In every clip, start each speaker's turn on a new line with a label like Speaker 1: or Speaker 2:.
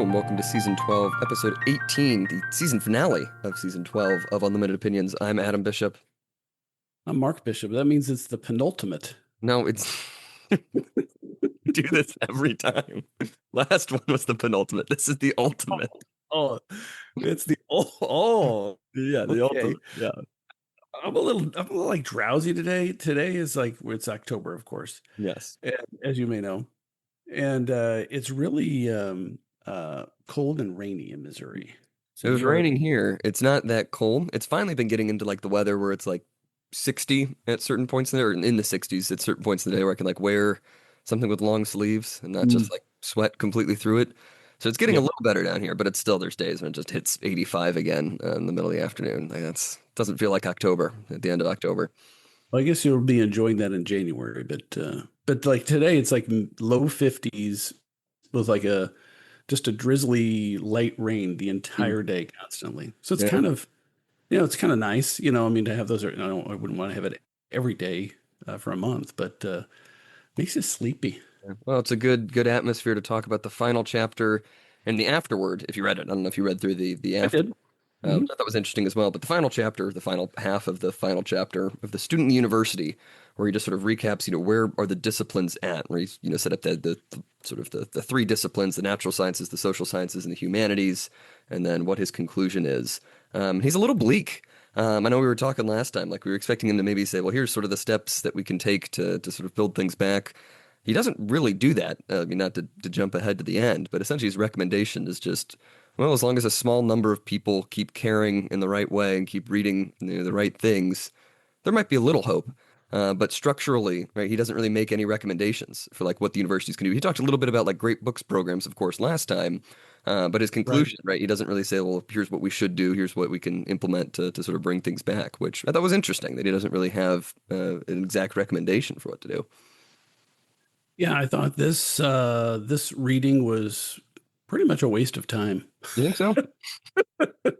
Speaker 1: and welcome to Season 12, Episode 18, the season finale of Season 12 of Unlimited Opinions. I'm Adam Bishop.
Speaker 2: I'm Mark Bishop. That means it's the penultimate.
Speaker 1: No, it's... we do this every time. Last one was the penultimate. This is the ultimate.
Speaker 2: Oh, it's the yeah, the
Speaker 1: Okay.
Speaker 2: ultimate. Yeah. I'm a little like drowsy today. Today is like it's October, of course,
Speaker 1: Yes.
Speaker 2: and, as you may know, and it's really cold and rainy in Missouri. So
Speaker 1: It was
Speaker 2: you are
Speaker 1: raining here. It's not that cold. It's finally been getting into like the weather where it's like 60 at certain points in there, or in the 60s at certain points in the day where I can like wear something with long sleeves and not just
Speaker 2: Mm.
Speaker 1: like sweat completely through it. So it's getting a
Speaker 2: Yep.
Speaker 1: little better down here, but it's still there's days when it just hits 85 again in the middle of the afternoon. Like that's doesn't feel like October at the end of October.
Speaker 2: Well, I guess you'll be enjoying that in January, but like today, it's like low 50s with like a just a drizzly light rain the
Speaker 1: Mm.
Speaker 2: entire day constantly. So it's
Speaker 1: Yeah.
Speaker 2: kind of it's kind of nice, I mean, to have those. I wouldn't want to have it every day for a month, but makes you sleepy.
Speaker 1: Yeah. Well, it's a good atmosphere to talk about the final chapter and the afterward. If you read it, I don't know if you read through the
Speaker 2: I
Speaker 1: after.
Speaker 2: did.
Speaker 1: I
Speaker 2: Hmm.
Speaker 1: thought that was interesting as well. But the final chapter, the final half of the final chapter of the student in the university, where he just sort of recaps, where are the disciplines at? Where he's, set up the sort of the three disciplines: the natural sciences, the social sciences, and the humanities, and then what his conclusion is. He's a little bleak. I know we were talking last time, like we were expecting him to maybe say, well, here's sort of the steps that we can take to sort of build things back. He doesn't really do that. I mean, not to jump ahead to the end, but essentially his recommendation is just, well, as long as a small number of people keep caring in the right way and keep reading the right things, there might be a little hope. But structurally, right, he doesn't really make any recommendations for like what the universities can do. He talked a little bit about like great books programs, of course, last time. But his
Speaker 2: Right.
Speaker 1: conclusion, right, he doesn't really say, well, here's what we should do, here's what we can implement to sort of bring things back, which I thought was interesting that he doesn't really have an exact recommendation for what to do.
Speaker 2: Yeah, I thought this reading was pretty much a waste of time.
Speaker 1: You think so?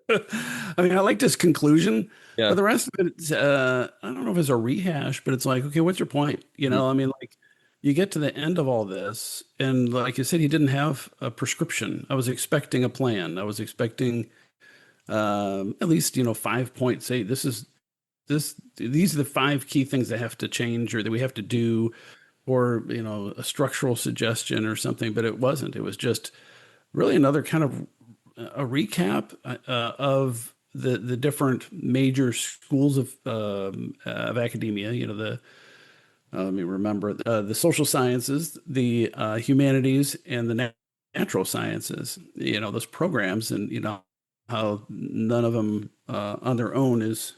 Speaker 2: I mean, I liked his conclusion,
Speaker 1: Yeah.
Speaker 2: but the rest of it, I don't know if it's a rehash, but it's like, okay, what's your point?
Speaker 1: Mhm.
Speaker 2: I mean, like, you get to the end of all this, and like you said, he didn't have a prescription. I was expecting a plan. I was expecting at least 5 points. Say these are the five key things that have to change or that we have to do, or a structural suggestion or something. But it wasn't. It was just really another kind of a recap of the different major schools of academia. Let me remember the social sciences, the humanities, and the natural sciences. Those programs, and how none of them on their own is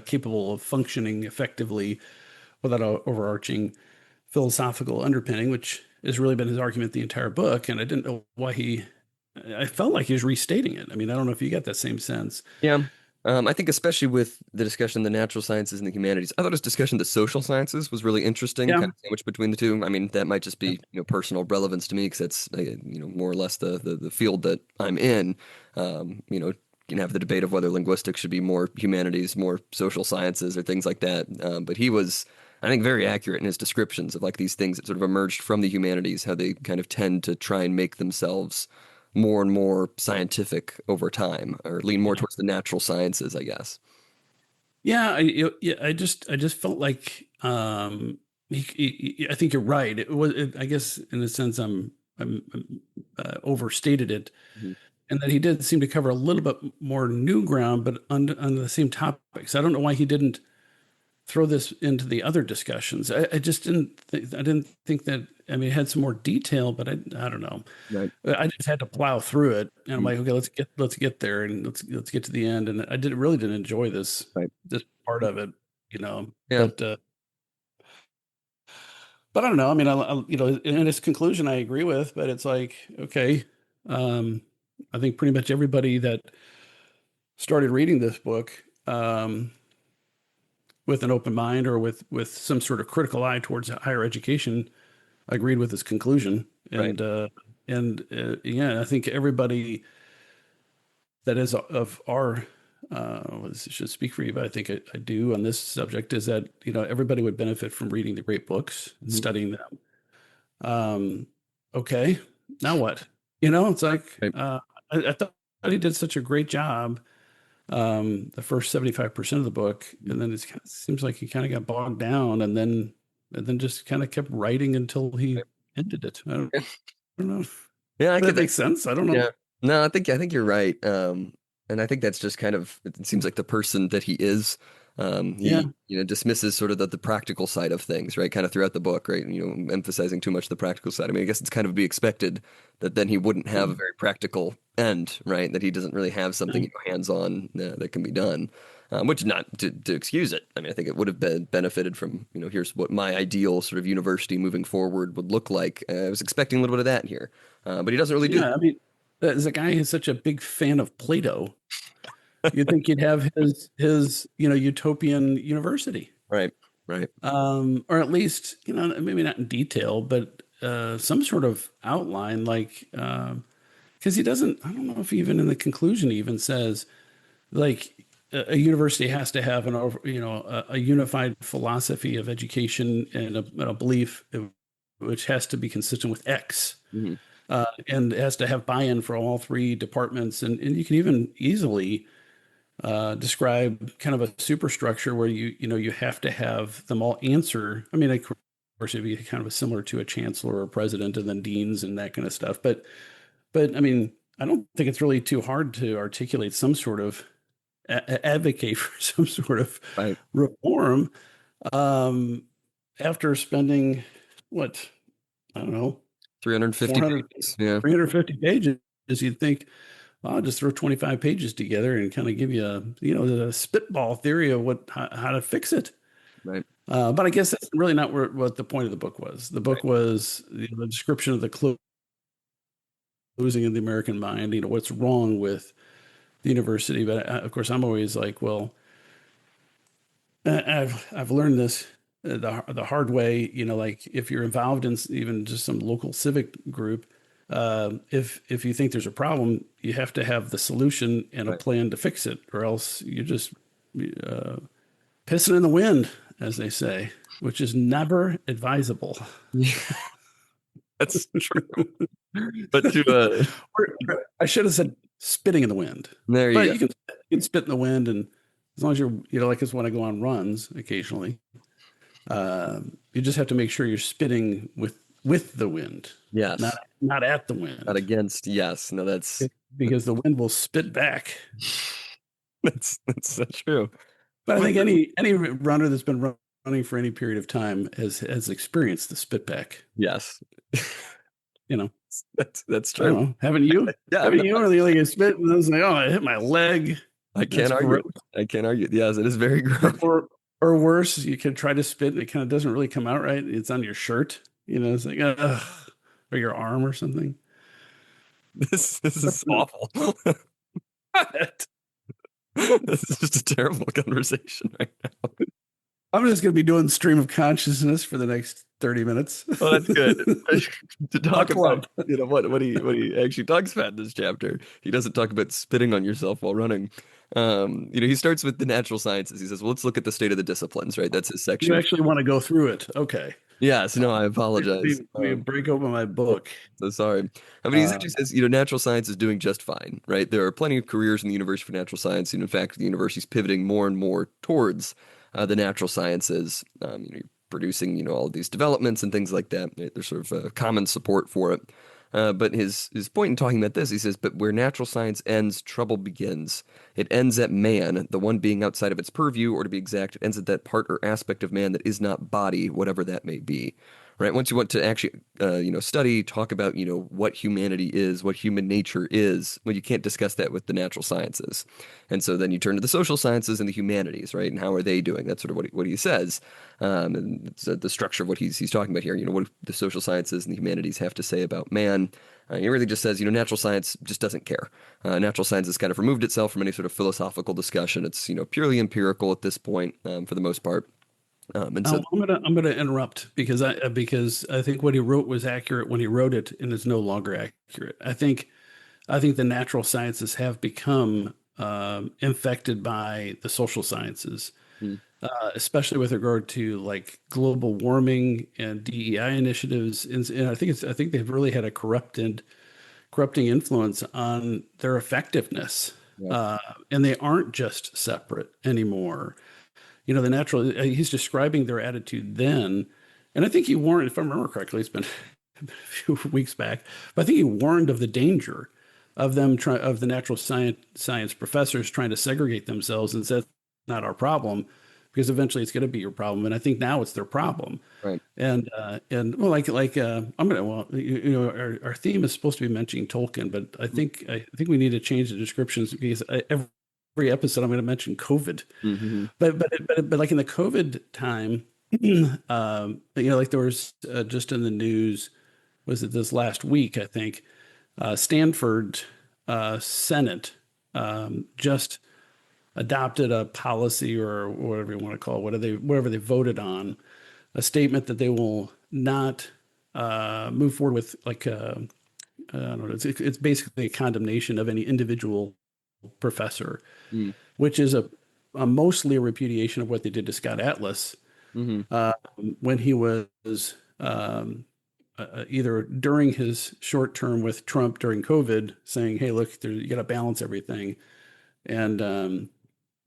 Speaker 2: capable of functioning effectively without an overarching philosophical underpinning, which has really been his argument the entire book. And I didn't know why I felt like he was restating it. I mean, I don't know if you get that same sense.
Speaker 1: Yeah. I think especially with the discussion of the natural sciences and the humanities, I thought his discussion of the social sciences was really interesting,
Speaker 2: Yeah.
Speaker 1: kind of sandwiched between the two. I mean, that might just be, personal relevance to me because that's, more or less the field that I'm in. You can have the debate of whether linguistics should be more humanities, more social sciences, or things like that. But he was, I think, very accurate in his descriptions of like these things that sort of emerged from the humanities, how they kind of tend to try and make themselves more and more scientific over time, or lean more
Speaker 2: Yeah.
Speaker 1: towards the natural sciences, I guess.
Speaker 2: Yeah. Yeah. I just felt like, I think you're right. I guess in a sense, I'm overstated it,
Speaker 1: Mhm.
Speaker 2: and that he did seem to cover a little bit more new ground, but on the same topics. I don't know why he didn't throw this into the other discussions. I just didn't think that. I mean, it had some more detail, but I don't know.
Speaker 1: Right.
Speaker 2: I just had to plow through it, and I'm
Speaker 1: Mhm.
Speaker 2: like, okay, let's get there, and let's get to the end. And I really didn't enjoy
Speaker 1: Right.
Speaker 2: this part of it, you know.
Speaker 1: Yeah.
Speaker 2: But I don't know. I mean, in his conclusion, I agree with, but it's like, okay, um, I think pretty much everybody that started reading this book, with an open mind or with some sort of critical eye towards higher education agreed with his conclusion.
Speaker 1: Right.
Speaker 2: And yeah, I think everybody that is of our should speak for you, but I think I do on this subject is that everybody would benefit from reading the great books and
Speaker 1: Mhm.
Speaker 2: studying them. Okay, now what? It's like
Speaker 1: Right.
Speaker 2: I thought he did such a great job the first 75% of the book, and then it seems like he kind of got bogged down, and then just kind of kept writing until he ended it. I don't know if
Speaker 1: Yeah, I
Speaker 2: that
Speaker 1: could.
Speaker 2: makes sense. I don't know.
Speaker 1: Yeah. No, I think you're right. And I think that's just kind of it seems like the person that he is.
Speaker 2: Yeah.
Speaker 1: He dismisses sort of the practical side of things, right? Kind of throughout the book, right? Emphasizing too much the practical side. I mean, I guess it's kind of to be expected that then he wouldn't have a very practical end, right? That he doesn't really have something hands-on that can be done. Which not to excuse it. I mean, I think it would have been benefited from, here's what my ideal sort of university moving forward would look like. I was expecting a little bit of that here, but he doesn't really do that.
Speaker 2: Yeah, I mean, as a guy who's such a big fan of Plato, you'd think he'd have his utopian university,
Speaker 1: Right, right,
Speaker 2: or at least maybe not in detail, but some sort of outline, like because he doesn't. I don't know if even in the conclusion he even says like a university has to have a unified philosophy of education and a belief which has to be consistent with X.
Speaker 1: hmm
Speaker 2: And it has to have buy-in for all three departments. And you can even easily describe kind of a superstructure where you have to have them all answer. I mean, of course, it'd be kind of similar to a chancellor or a president, and then deans and that kind of stuff. But I mean, I don't think it's really too hard to articulate some sort of advocate for some sort of
Speaker 1: right.
Speaker 2: reform um, after spending what I don't know
Speaker 1: 350
Speaker 2: 400
Speaker 1: pages. Yeah,
Speaker 2: 350 pages. You'd think, well, I'll just throw 25 pages together and kind of give you a spitball theory of how to fix it.
Speaker 1: right,
Speaker 2: But I guess that's really not what the point of the book was. The book
Speaker 1: right.
Speaker 2: was the description of the closing of the American mind. What's wrong with the university. But of course, I'm always like, well, I've learned this the hard way. Like if you're involved in even just some local civic group, if you think there's a problem, you have to have the solution and a
Speaker 1: Right.
Speaker 2: plan to fix it, or else you're just uh, pissing in the wind, as they say, which is never advisable.
Speaker 1: Yeah, that's true. But to
Speaker 2: Or I should have said spitting in the wind,
Speaker 1: there you
Speaker 2: but
Speaker 1: go.
Speaker 2: you can spit in the wind, and as long as you're like us when I go on runs occasionally, you just have to make sure you're spitting with the wind, not
Speaker 1: Yes,
Speaker 2: not at the
Speaker 1: not
Speaker 2: wind,
Speaker 1: against. Yes, no, that's
Speaker 2: because the wind will spit back.
Speaker 1: that's so true.
Speaker 2: But I
Speaker 1: But
Speaker 2: think any runner that's been running for any period of time has experienced the spit back.
Speaker 1: yes,
Speaker 2: You know,
Speaker 1: that's
Speaker 2: I don't
Speaker 1: true.
Speaker 2: know. Haven't you?
Speaker 1: Yeah,
Speaker 2: Haven't
Speaker 1: no,
Speaker 2: you? Or the other guy spit and I was like, oh, I hit my leg.
Speaker 1: I
Speaker 2: That's
Speaker 1: can't argue.
Speaker 2: gross.
Speaker 1: I can't argue. Yes, it is very gross.
Speaker 2: Or worse, you can try to spit and it kind of doesn't really come out right. It's on your shirt. It's like, ugh, or your arm or something.
Speaker 1: This is awful. This is just a terrible conversation right now.
Speaker 2: I'm just going to be doing stream of consciousness for the next 30 minutes.
Speaker 1: Well, that's good. To talk
Speaker 2: Buckle
Speaker 1: about,
Speaker 2: up.
Speaker 1: what he actually talks about in this chapter. He doesn't talk about spitting on yourself while running. He starts with the natural sciences. He says, well, let's look at the state of the disciplines, right? That's his
Speaker 2: You
Speaker 1: section.
Speaker 2: actually want to go through it. Okay.
Speaker 1: Yes, no, I apologize.
Speaker 2: Let me break open my book.
Speaker 1: So sorry. I mean, he
Speaker 2: Uh,
Speaker 1: essentially says, natural science is doing just fine, right? There are plenty of careers in the University for Natural Science. And in fact, the university's pivoting more and more towards the natural sciences, producing, all of these developments and things like that. There's sort of a common support for it. But his point in talking about this, he says, but where natural science ends, trouble begins. It ends at man, the one being outside of its purview, or to be exact, it ends at that part or aspect of man that is not body, whatever that may be. Right? Once you want to actually, study, talk about, what humanity is, what human nature is, well, you can't discuss that with the natural sciences. And so then you turn to the social sciences and the humanities, right? And how are they doing? That's sort of what he says. And it's the structure of what he's talking about here. What do the social sciences and the humanities have to say about man? He really just says, natural science just doesn't care. Natural science has kind of removed itself from any sort of philosophical discussion. It's, purely empirical at this point, for the most part. And so,
Speaker 2: now I'm gonna interrupt because I think what he wrote was accurate when he wrote it and is no longer accurate. I think the natural sciences have become infected by the social sciences,
Speaker 1: mm,
Speaker 2: especially with regard to like global warming and DEI initiatives. And I think they've really had a corrupting influence on their effectiveness.
Speaker 1: Yeah.
Speaker 2: Uh, and they aren't just separate anymore. The natural, he's describing their attitude then. And I think he warned, if I remember correctly, it's been a few weeks back, but I think he warned of the danger of of the natural science professors trying to segregate themselves and said, not our problem, because eventually it's going to be your problem. And I think now it's their problem.
Speaker 1: Right.
Speaker 2: And well, I'm gonna well, our theme is supposed to be mentioning Tolkien, but I think we need to change the descriptions because every episode I'm going to mention COVID.
Speaker 1: Hmm.
Speaker 2: But like in the COVID time, like there was just in the news, was it this last week? I think Stanford Senate just adopted a policy or whatever you want to call it, whatever they voted on, a statement that they will not move forward with I don't know, it's basically a condemnation of any individual professor,
Speaker 1: Mm.
Speaker 2: which is a mostly a repudiation of what they did to Scott Atlas
Speaker 1: Hmm.
Speaker 2: uh, when he was either during his short term with Trump during COVID, saying, "Hey, look, you got to balance everything," and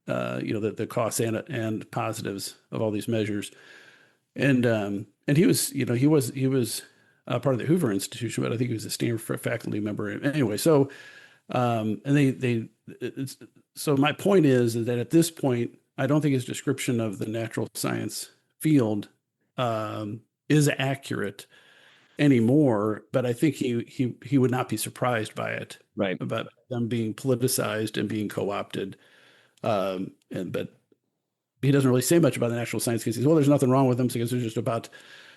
Speaker 2: the costs and positives of all these measures. And he was, he was part of the Hoover Institution, but I think he was a Stanford faculty member anyway. So, and so my point is that at this point, I don't think his description of the natural science field is accurate anymore. But I think he would not be surprised by it,
Speaker 1: Right.
Speaker 2: about them being politicized and being co-opted. But he doesn't really say much about the natural science because he says, well, there's nothing wrong with them because they're just about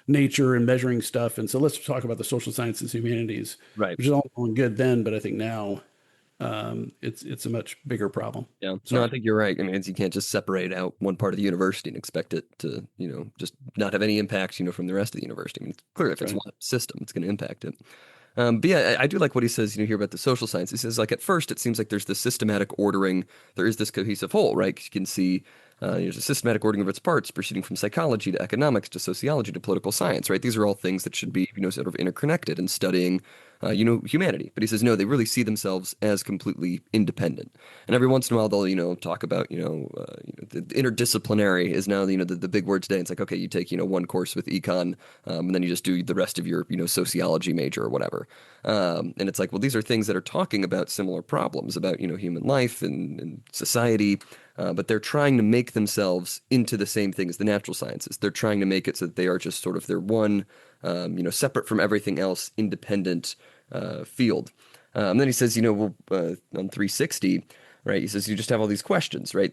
Speaker 2: nature and measuring stuff. And so let's talk about the social sciences, humanities,
Speaker 1: Right.
Speaker 2: which is all going good then, but I think now it's a much bigger problem.
Speaker 1: Yeah. No, I
Speaker 2: Sorry.
Speaker 1: think you're right. I mean, you can't just separate out one part of the university and expect it to, just not have any impact, from the rest of the university. I mean, clearly, if it's
Speaker 2: Right.
Speaker 1: one system, it's going to impact it. But yeah, I do like what he says, here about the social science. He says, like, at first, it seems like there's this systematic ordering. There is this cohesive whole, right? 'Cause you can see there's a systematic ordering of its parts, proceeding from psychology to economics to sociology to political science, right? These are all things that should be, sort of interconnected and studying, humanity. But he says, no, they really see themselves as completely independent. And every once in a while, they'll, talk about, the interdisciplinary is now, the big word today. It's like, okay, you take, one course with econ, and then you just do the rest of your, sociology major or whatever. And it's like, well, these are things that are talking about similar problems about, human life and society. But they're trying to make themselves into the same thing as the natural sciences. They're trying to make it so that they are just sort of their one, separate from everything else, independent field. Then he says, on 360, right? He says you just have all these questions, right?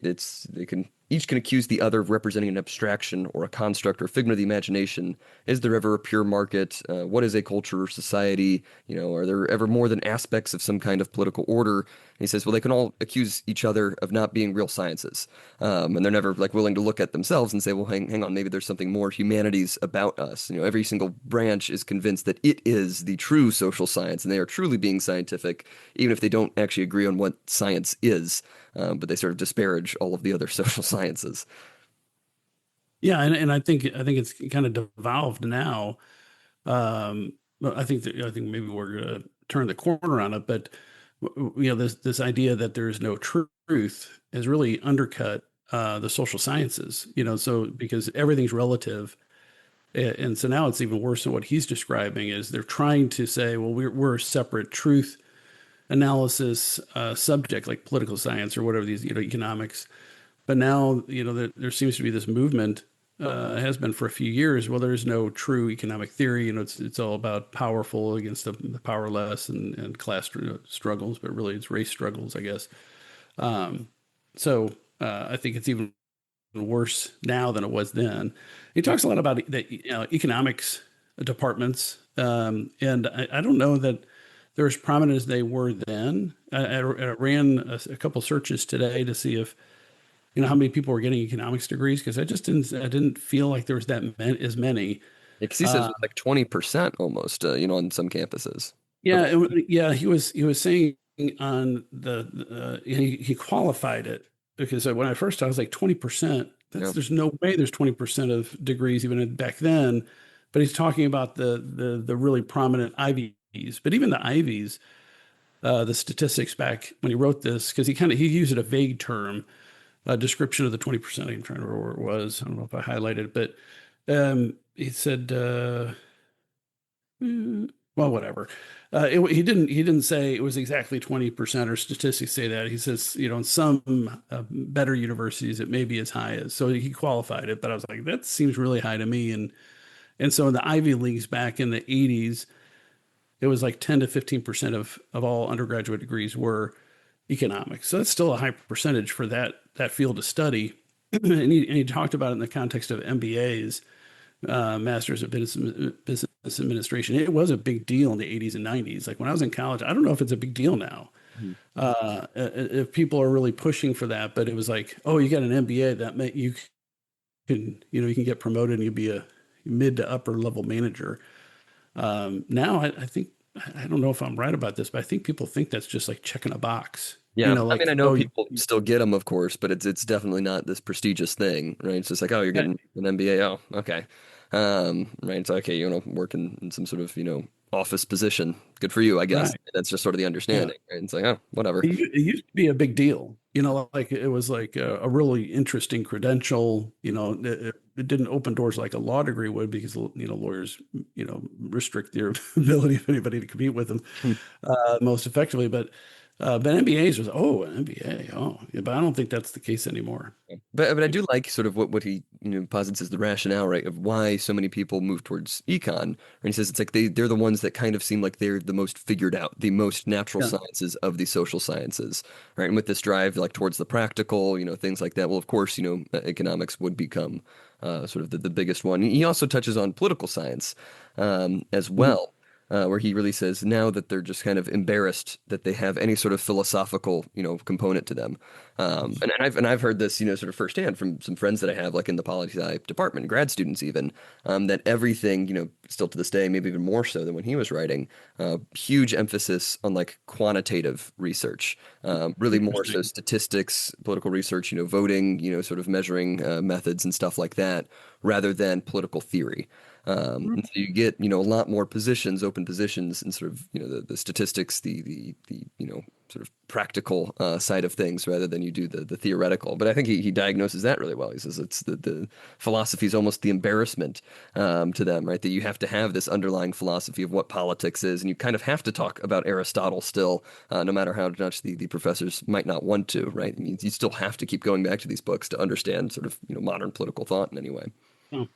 Speaker 1: Each can accuse the other of representing an abstraction or a construct or figment of the imagination. Is there ever a pure market? What is a culture or society? Are there ever more than aspects of some kind of political order? And he says, well, they can all accuse each other of not being real sciences, and they're never like willing to look at themselves and say, well, hang on, maybe there's something more humanities about us. Every single branch is convinced that it is the true social science, and they are truly being scientific, even if they don't actually agree on what science is. But they sort of disparage all of the other social sciences.
Speaker 2: Yeah, and I think it's kind of devolved now. But I think maybe we're going to turn the corner on it, but this idea that there is no truth has really undercut the social sciences. So because everything's relative, and so now it's even worse than what he's describing. Is they're trying to say, well, we're a separate truth analysis subject, like political science or whatever these, economics. But now, there seems to be this movement, has been for a few years. Well, there is no true economic theory. It's all about powerful against the powerless and class struggles, but really it's race struggles, I guess. So I think it's even worse now than it was then. He talks a lot about the economics departments, and I don't know that they're as prominent as they were then. I ran a couple searches today to see if how many people were getting economics degrees because I didn't feel like there was as many.
Speaker 1: Because he says it was like 20% almost, on some campuses. Of,
Speaker 2: Yeah, he was saying on he qualified it because when I first started, I was like 20%.
Speaker 1: yeah,
Speaker 2: There's no way there's 20% of degrees even back then. But he's talking about the really prominent Ivies. But even the Ivies, the statistics back when he wrote this, because he used a vague term, a description of the 20%. I'm trying to remember where it was. I don't know if I highlighted it, but he said, well, whatever. He didn't say it was exactly 20% or statistics say that. He says, in some better universities, it may be as high as. So he qualified it, but I was like, that seems really high to me. And so in the Ivy Leagues back in the 80s, it was like 10 to 15% of all undergraduate degrees were economics. So that's still a high percentage for that field of study. And he talked about it in the context of MBAs, Masters of Business Administration. It was a big deal in the 80s and 90s. Like when I was in college, I don't know if it's a big deal now.
Speaker 1: Mhm.
Speaker 2: If people are really pushing for that, but it was like, oh, you got an MBA, that meant you can get promoted and you'll be a mid to upper level manager. Now I think I don't know if I'm right about this, but I think people think that's just like checking a box.
Speaker 1: Yeah, I mean,
Speaker 2: Like,
Speaker 1: I know
Speaker 2: oh,
Speaker 1: people still get them, of course, but it's definitely not this prestigious thing, right? It's just like, oh, you're
Speaker 2: yeah,
Speaker 1: getting an MBA. Oh, okay. Right. It's okay. You know, work in some sort of, office position. Good for you, I guess.
Speaker 2: right.
Speaker 1: That's just sort of the
Speaker 2: Yeah.
Speaker 1: understanding, right? It's like, oh, whatever.
Speaker 2: It used to be a big deal, like it was like a really interesting credential. It didn't open doors like a law degree would because, lawyers, restrict their ability of anybody to compete with them most effectively. But MBAs was, oh, an MBA. Oh, yeah, but I don't think that's the case anymore.
Speaker 1: But I do like sort of what he posits as the rationale, right, of why so many people move towards econ. And he says it's like they're the ones that kind of seem like they're the most figured out, the most natural
Speaker 2: Yeah.
Speaker 1: sciences of the social sciences, right? And with this drive like towards the practical, things like that. Well, of course, economics would become sort of the biggest one. He also touches on political science as
Speaker 2: Mhm.
Speaker 1: well. Where he really says now that they're just kind of embarrassed that they have any sort of philosophical, component to them. And I've heard this, sort of firsthand from some friends that I have, like in the poli sci department, grad students even, that everything, still to this day, maybe even more so than when he was writing, huge emphasis on like quantitative research, really more so
Speaker 2: Interesting.
Speaker 1: statistics, political research, voting, sort of measuring methods and stuff like that, rather than political theory. And so you get, a lot more positions, open positions, and sort of, the statistics, the sort of practical side of things rather than you do the theoretical. But I think he diagnoses that really well. He says it's the philosophy is almost the embarrassment to them, right? That you have to have this underlying philosophy of what politics is, and you kind of have to talk about Aristotle still, no matter how much the professors might not want to, right? It means you still have to keep going back to these books to understand sort of, modern political thought in any way.
Speaker 2: Oh.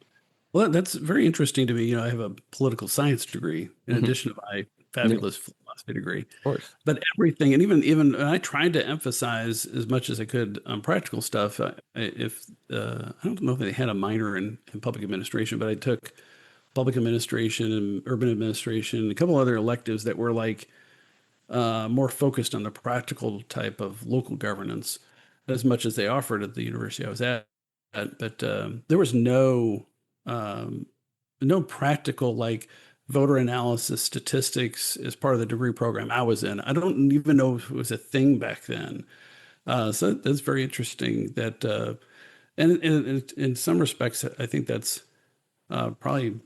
Speaker 2: Well, that's very interesting to me. I have a political science degree in
Speaker 1: Hmm.
Speaker 2: addition to my
Speaker 1: Yeah,
Speaker 2: fabulous philosophy degree.
Speaker 1: of course.
Speaker 2: But everything, and even and I tried to emphasize as much as I could on practical stuff. If I don't know if they had a minor in public administration, but I took public administration and urban administration, and a couple other electives that were like more focused on the practical type of local governance, as much as they offered at the university I was at. But there was um, no practical like voter analysis statistics as part of the degree program I was in. I don't even know if it was a thing back then. So that's very interesting. And in some respects, I think that's probably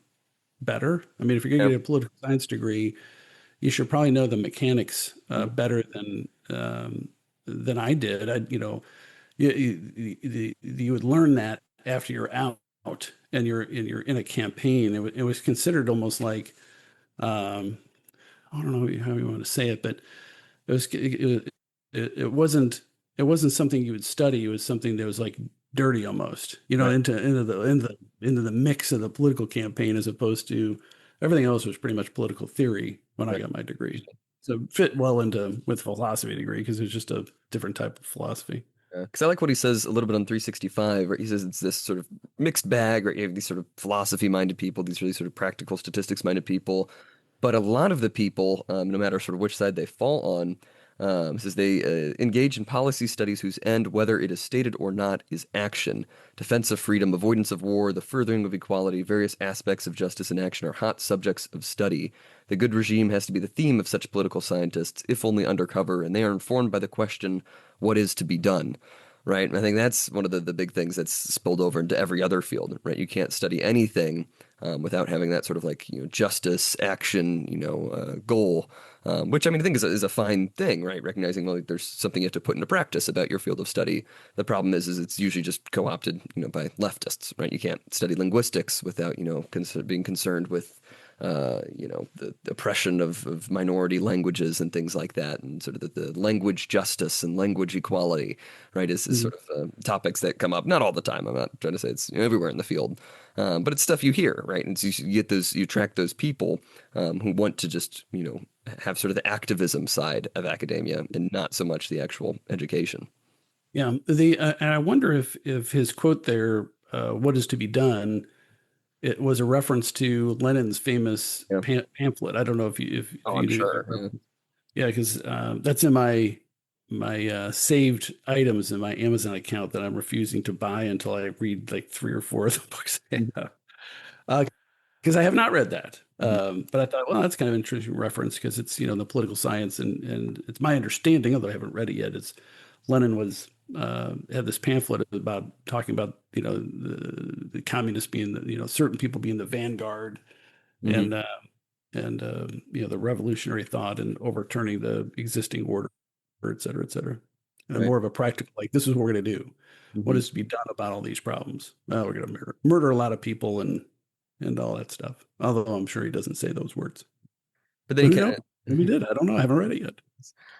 Speaker 2: better. I mean, if you're going to
Speaker 1: Yeah.
Speaker 2: get a political science degree, you should probably know the mechanics
Speaker 1: Mhm.
Speaker 2: better than I did. You would learn that after you're out and you're in a campaign. It was considered almost like um, I don't know how you want to say it, but it wasn't something you would study. It was something that was like dirty almost,
Speaker 1: Right.
Speaker 2: into the mix of the political campaign as opposed to everything else was pretty much political theory when I
Speaker 1: Right.
Speaker 2: got my degree. So it fit well into with philosophy degree because it's just a different type of philosophy.
Speaker 1: Because I like what he says a little bit on 365, right? He says it's this sort of mixed bag, right? You have these sort of philosophy-minded people, these really sort of practical statistics-minded people, but a lot of the people, no matter sort of which side they fall on, says they engage in policy studies whose end, whether it is stated or not, is action, defense of freedom, avoidance of war, the furthering of equality, various aspects of justice and action are hot subjects of study. The good regime has to be the theme of such political scientists, if only undercover, and they are informed by the question, what is to be done? Right. And I think that's one of the big things that's spilled over into every other field, right? You can't study anything without having that sort of like, justice, action, goal, which I mean, I think is a fine thing, right? Recognizing, well, like, there's something you have to put into practice about your field of study. The problem is it's usually just co-opted, by leftists, right? You can't study linguistics without, being concerned with the oppression of minority languages and things like that, and sort of the language justice and language equality, right, is
Speaker 2: Mhm.
Speaker 1: sort of topics that come up, not all the time. I'm not trying to say it's everywhere in the field, but it's stuff you hear, right? And so you get those, you attract those people who want to just, have sort of the activism side of academia and not so much the actual education.
Speaker 2: Yeah, the and I wonder if his quote there, "What is to be done," it was a reference to Lenin's famous
Speaker 1: Yeah.
Speaker 2: pamphlet. I don't know if
Speaker 1: Oh,
Speaker 2: you
Speaker 1: I'm
Speaker 2: knew
Speaker 1: sure.
Speaker 2: that
Speaker 1: Yeah.
Speaker 2: reference. Yeah, because that's in my saved items in my Amazon account that I'm refusing to buy until I read like three or four of the books they have. Because I have not read that.
Speaker 1: Mhm.
Speaker 2: But I thought, well, that's kind of an interesting reference because it's, the political science, and it's my understanding, although I haven't read it yet, it's Lenin was had this pamphlet about talking about, the communists being certain people being the vanguard,
Speaker 1: Mhm.
Speaker 2: and the revolutionary thought and overturning the existing order, et cetera, et cetera. And
Speaker 1: Right.
Speaker 2: more of a practical, like, this is what we're going to do. What
Speaker 1: Mhm.
Speaker 2: is to be done about all these problems? Well, we're going to murder a lot of people and all that stuff. Although I'm sure he doesn't say those words.
Speaker 1: But then
Speaker 2: But
Speaker 1: he
Speaker 2: who
Speaker 1: kind
Speaker 2: knows?
Speaker 1: of
Speaker 2: Maybe he did. I don't know. I haven't read it yet.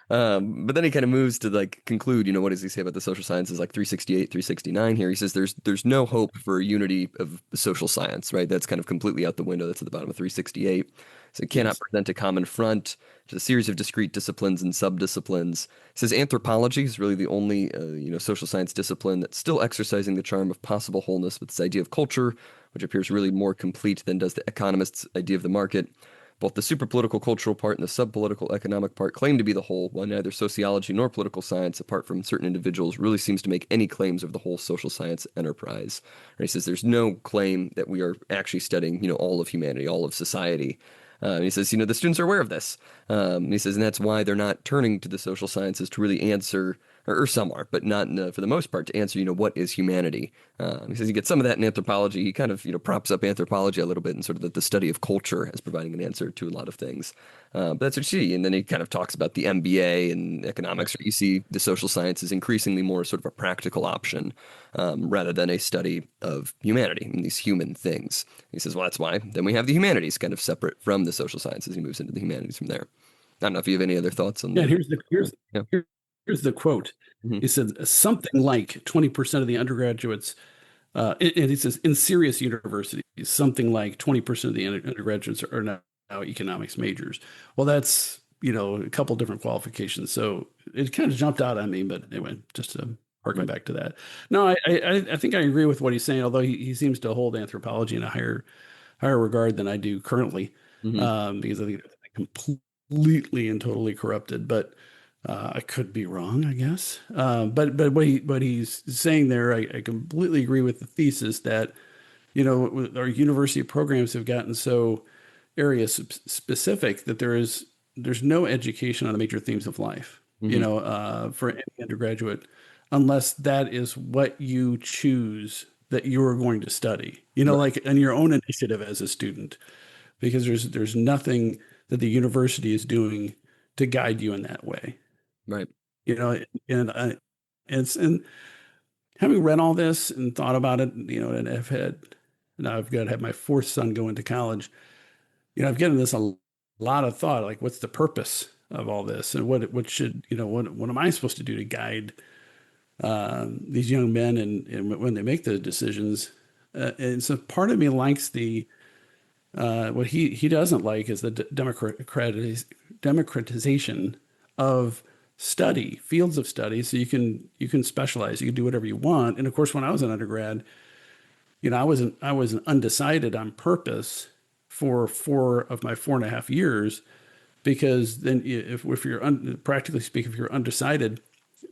Speaker 1: But then he kind of moves to like conclude, what does he say about the social sciences, like 368, 369 here? He says there's no hope for unity of social science, right? That's kind of completely out the window. That's at the bottom of 368. So it cannot
Speaker 2: Yes.
Speaker 1: present a common front to a series of discrete disciplines and subdisciplines. He says anthropology is really the only, social science discipline that's still exercising the charm of possible wholeness with this idea of culture, which appears really more complete than does the economist's idea of the market. Both the superpolitical cultural part and the subpolitical economic part claim to be the whole, while neither sociology nor political science, apart from certain individuals, really seems to make any claims of the whole social science enterprise. And he says there's no claim that we are actually studying, all of humanity, all of society. And he says, the students are aware of this. And he says, and that's why they're not turning to the social sciences to really answer, or some are, but not for the most part, to answer, what is humanity. He says you get some of that in anthropology. He kind of, props up anthropology a little bit and sort of the study of culture as providing an answer to a lot of things. But that's what you see. And then he kind of talks about the MBA and economics, where you see the social sciences increasingly more sort of a practical option rather than a study of humanity and these human things. He says, well, that's why then we have the humanities kind of separate from the social sciences. He moves into the humanities from there. I don't know if you have any other thoughts on
Speaker 2: Yeah. And
Speaker 1: the.
Speaker 2: here's the here's
Speaker 1: Yeah.
Speaker 2: here, here's the quote.
Speaker 1: Hmm.
Speaker 2: He said something like 20% of the undergraduates, and he says in serious universities, something like 20% of the undergraduates are now economics majors. Well, that's a couple different qualifications. So it kind of jumped out at me, but anyway, just to harken
Speaker 1: Right.
Speaker 2: back to that. No, I think I agree with what he's saying, although he seems to hold anthropology in a higher regard than I do currently,
Speaker 1: Hmm.
Speaker 2: because I think it's completely and totally corrupted. But I could be wrong, I guess. But what he's saying there, I completely agree with the thesis that our university programs have gotten so area specific that there's no education on the major themes of life.
Speaker 1: Hmm.
Speaker 2: For any undergraduate, unless that is what you choose that you are going to study.
Speaker 1: Right.
Speaker 2: Like on your own initiative as a student, because there's nothing that the university is doing to guide you in that way.
Speaker 1: Right.
Speaker 2: You know, and and having read all this and thought about it, and now I've got to have my fourth son go into college. I've given this a lot of thought, like what's the purpose of all this, and what should what am I supposed to do to guide these young men and when they make the decisions. And so part of me likes the what he doesn't like is the democratization of study, fields of study. So you can specialize, you can do whatever you want. And of course, when I was an undergrad, I was undecided on purpose for 4 of my 4.5 years, because then if you're practically speaking, if you're undecided,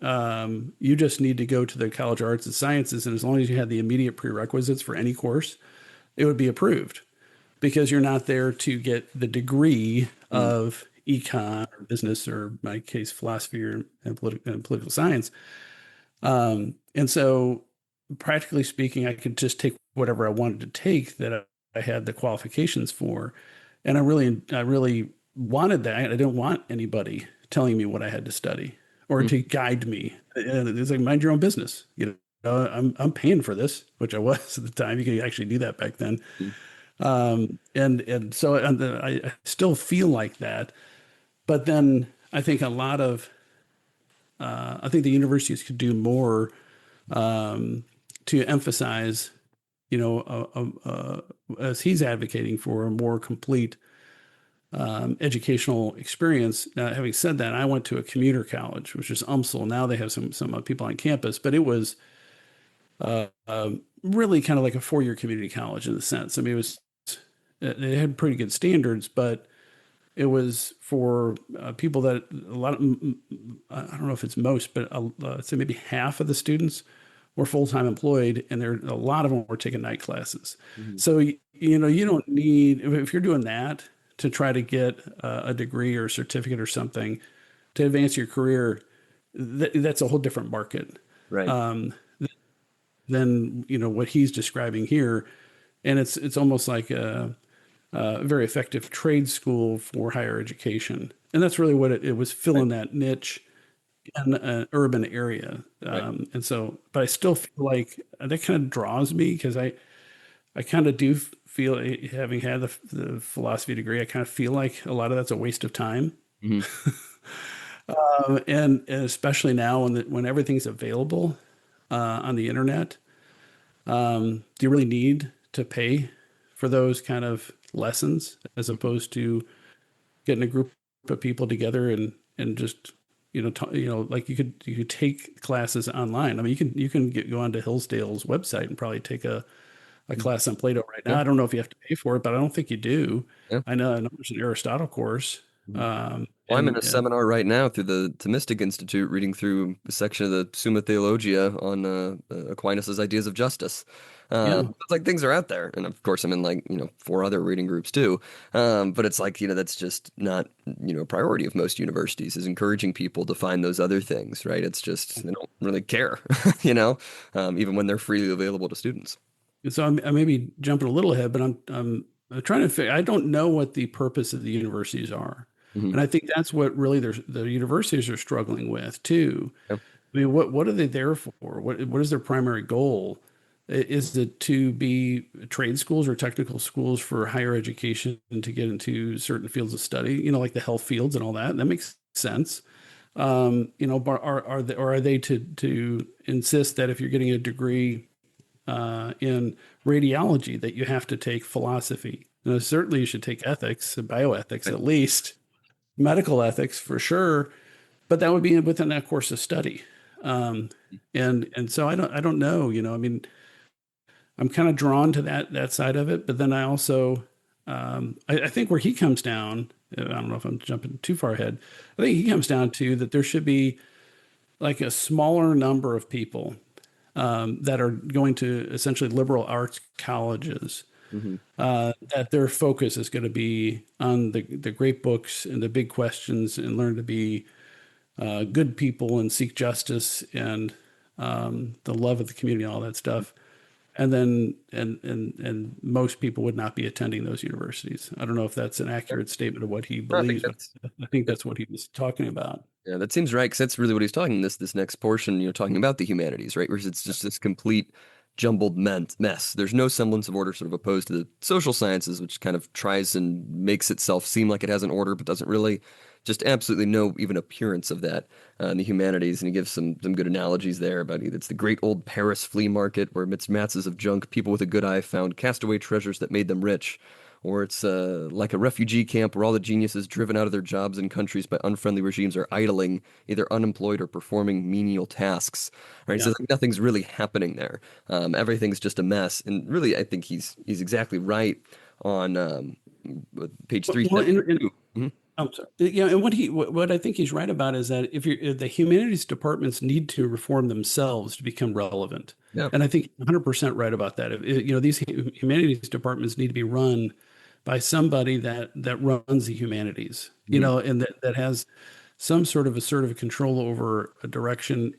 Speaker 2: you just need to go to the College of Arts and Sciences, and as long as you had the immediate prerequisites for any course, it would be approved, because you're not there to get the degree
Speaker 1: Mm.
Speaker 2: of econ or business, or in my case, philosophy and political science. And so, practically speaking, I could just take whatever I wanted to take that I had the qualifications for. And I really wanted that. I didn't want anybody telling me what I had to study or
Speaker 1: Mm,
Speaker 2: to guide me. And it's like, mind your own business. I'm paying for this, which I was at the time. You could actually do that back then.
Speaker 1: mm,
Speaker 2: I still feel like that. But then I think the universities could do more to emphasize, as he's advocating for a more complete educational experience. Having said that, I went to a commuter college, which is UMSL. Now they have some people on campus, but it was really kind of like a 4-year community college in a sense. I mean, it had pretty good standards, but it was for people that a lot of, I don't know if it's most, but I'd say maybe half of the students were full-time employed, and a lot of them were taking night classes.
Speaker 1: mm,
Speaker 2: So, you don't need, if you're doing that to try to get a degree or a certificate or something to advance your career, that's a whole different market
Speaker 1: right.
Speaker 2: than, what he's describing here. And it's almost like a very effective trade school for higher education. And that's really what it was,
Speaker 1: Right.
Speaker 2: filling that niche in an urban area.
Speaker 1: Right.
Speaker 2: But I still feel like that kind of draws me because I kind of do feel, having had the philosophy degree, I kind of feel like a lot of that's a waste of time.
Speaker 1: Hmm.
Speaker 2: And especially now when everything's available on the internet, do you really need to pay for those kind of lessons as opposed to getting a group of people together and just like you could take classes online. I mean, you can go onto Hillsdale's website and probably take a class on Plato right now.
Speaker 1: Yeah.
Speaker 2: I don't know if you have to pay for it, but I don't think you do.
Speaker 1: Yeah.
Speaker 2: I know there's an Aristotle course.
Speaker 1: Mhm.
Speaker 2: Um,
Speaker 1: Well, I'm in a
Speaker 2: and
Speaker 1: seminar right now through the Thomistic Institute, reading through a section of the Summa Theologia on Aquinas's ideas of justice.
Speaker 2: yeah,
Speaker 1: It's like things are out there, and of course, I'm in like 4 other reading groups too. But it's like that's just not a priority of most universities is encouraging people to find those other things, right? It's just they don't really care, even when they're freely available to students.
Speaker 2: so I may be jumping a little ahead, but I'm trying to figure. I don't know what the purpose of the universities are,
Speaker 1: Hmm.
Speaker 2: and I think that's what really the universities are struggling with too.
Speaker 1: Yeah.
Speaker 2: I mean, what are they there for? What is their primary goal? Is it to be trade schools or technical schools for higher education and to get into certain fields of study? Like the health fields and all that. That makes sense. But are they to insist that if you're getting a degree in radiology that you have to take philosophy? Certainly you should take ethics, bioethics
Speaker 1: Right.
Speaker 2: at least, medical ethics for sure, but that would be within that course of study. Um, and so I don't know. I mean, I'm kind of drawn to that side of it, but then I also I think where he comes down. I don't know if I'm jumping too far ahead. I think he comes down to that there should be like a smaller number of people that are going to essentially liberal arts colleges,
Speaker 1: Hmm.
Speaker 2: that their focus is going to be on the great books and the big questions and learn to be good people and seek justice and the love of the community and all that stuff. And then and most people would not be attending those universities. I don't know if that's an accurate statement of what he
Speaker 1: I think
Speaker 2: believes, but
Speaker 1: that's.
Speaker 2: I think that's what he was talking about.
Speaker 1: Yeah, that seems right because that's really what he's talking this next portion. Talking about the humanities, right? Where it's just this complete jumbled mess. There's no semblance of order, sort of opposed to the social sciences, which kind of tries and makes itself seem like it has an order, but doesn't really. Just absolutely no even appearance of that in the humanities. And he gives some good analogies there about it's the great old Paris flea market where amidst masses of junk, people with a good eye found castaway treasures that made them rich. Or it's like a refugee camp where all the geniuses driven out of their jobs in countries by unfriendly regimes are idling, either unemployed or performing menial tasks. Right? So
Speaker 2: Yeah.
Speaker 1: like, nothing's really happening there. Everything's just a mess. And really, I think he's exactly right on page
Speaker 2: Well, and
Speaker 1: 372. Mhm.
Speaker 2: I'm sorry. Yeah, and what I think he's right about is that if the humanities departments need to reform themselves to become relevant,
Speaker 1: Yeah.
Speaker 2: and I think 100% right about that. These humanities departments need to be run by somebody that runs the humanities,
Speaker 1: Mhm.
Speaker 2: and that has some sort of assertive control over a direction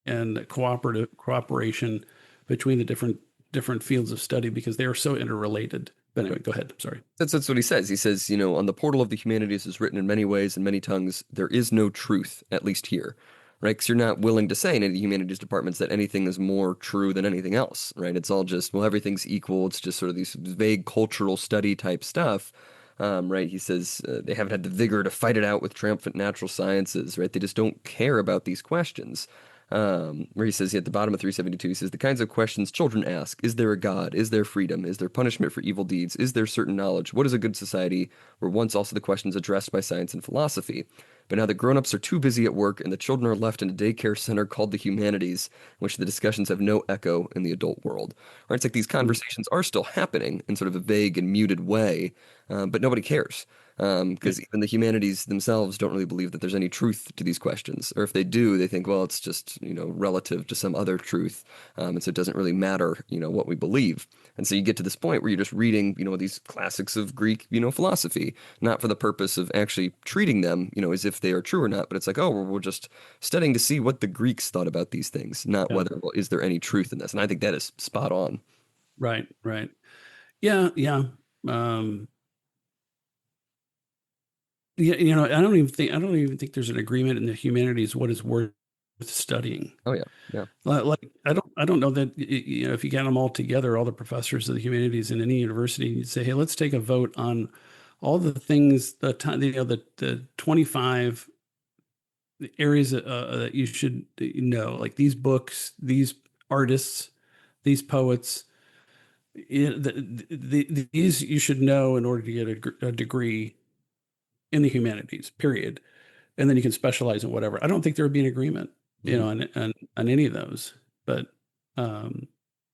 Speaker 2: and cooperation between the different different fields of study because they are so interrelated. But anyway, go ahead. Sorry.
Speaker 1: That's what he says. He says, on the portal of the humanities is written in many ways and many tongues. There is no truth, at least here, right? Because you're not willing to say in any of the humanities departments that anything is more true than anything else, right? It's all just, well, everything's equal. It's just sort of these vague cultural study type stuff, right? He says they haven't had the vigor to fight it out with triumphant natural sciences, right? They just don't care about these questions. Where he says at the bottom of 372, he says, the kinds of questions children ask: is there a God? Is there freedom? Is there punishment for evil deeds? Is there certain knowledge? What is a good society? Were once also the questions addressed by science and philosophy. But now the grown-ups are too busy at work, and the children are left in a daycare center called the humanities, in which the discussions have no echo in the adult world. Right? It's like these conversations are still happening in sort of a vague and muted way, but nobody cares. Because even the humanities themselves don't really believe that there's any truth to these questions. Or if they do, they think, well, it's just, relative to some other truth. And so it doesn't really matter, what we believe. And so you get to this point where you're just reading, these classics of Greek, philosophy, not for the purpose of actually treating them, as if they are true or not. But it's like, oh, we're just studying to see what the Greeks thought about these things, not
Speaker 2: Yeah.
Speaker 1: whether, well, is there any truth in this? And I think that is spot on.
Speaker 2: Right. Right. Yeah. Yeah. Um, yeah. I don't even think there's an agreement in the humanities what is worth studying.
Speaker 1: Oh, yeah. Yeah.
Speaker 2: Like I don't know that if you got them all together, all the professors of the humanities in any university, you'd say, hey, let's take a vote on all the things, the time, the 25 areas that you should know, like these books, these artists, these poets. These you should know in order to get a degree in the humanities. Period. And then you can specialize in whatever. I don't think there would be an agreement,
Speaker 1: Mhm.
Speaker 2: on any of those. But um,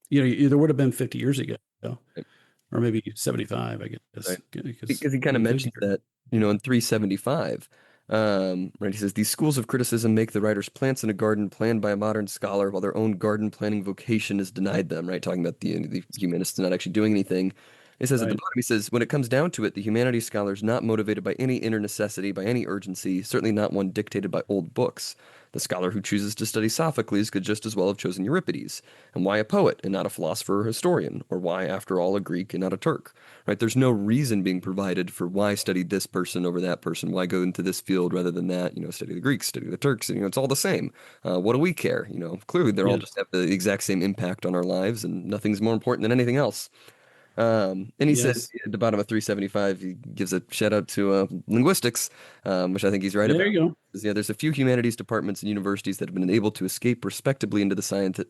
Speaker 2: there would have been 50 years ago,
Speaker 1: Right.
Speaker 2: or maybe 75, I guess,
Speaker 1: Right.
Speaker 2: because
Speaker 1: Because he kind of
Speaker 2: 50
Speaker 1: mentions
Speaker 2: years.
Speaker 1: that, in 375, right? He says these schools of criticism make the writers plants in a garden planned by a modern scholar, while their own garden planning vocation is denied them. Right, talking about the humanists not actually doing anything. He says at the
Speaker 2: Right.
Speaker 1: bottom, he says, when it comes down to it, the humanities scholars not motivated by any inner necessity, by any urgency, certainly not one dictated by old books. The scholar who chooses to study Sophocles could just as well have chosen Euripides. And why a poet and not a philosopher or historian? Or why, after all, a Greek and not a Turk? Right? There's no reason being provided for why study this person over that person, why go into this field rather than that, study the Greeks, study the Turks, it's all the same. What do we care? Clearly they're all just
Speaker 2: Yes.
Speaker 1: have the exact same impact on our lives and nothing's more important than anything else. And he says
Speaker 2: Yes.
Speaker 1: at the bottom of 375, he gives a shout out to linguistics, which I think he's right
Speaker 2: There
Speaker 1: about.
Speaker 2: you go.
Speaker 1: He says, yeah, there's a few humanities departments and universities that have been able to escape respectably into the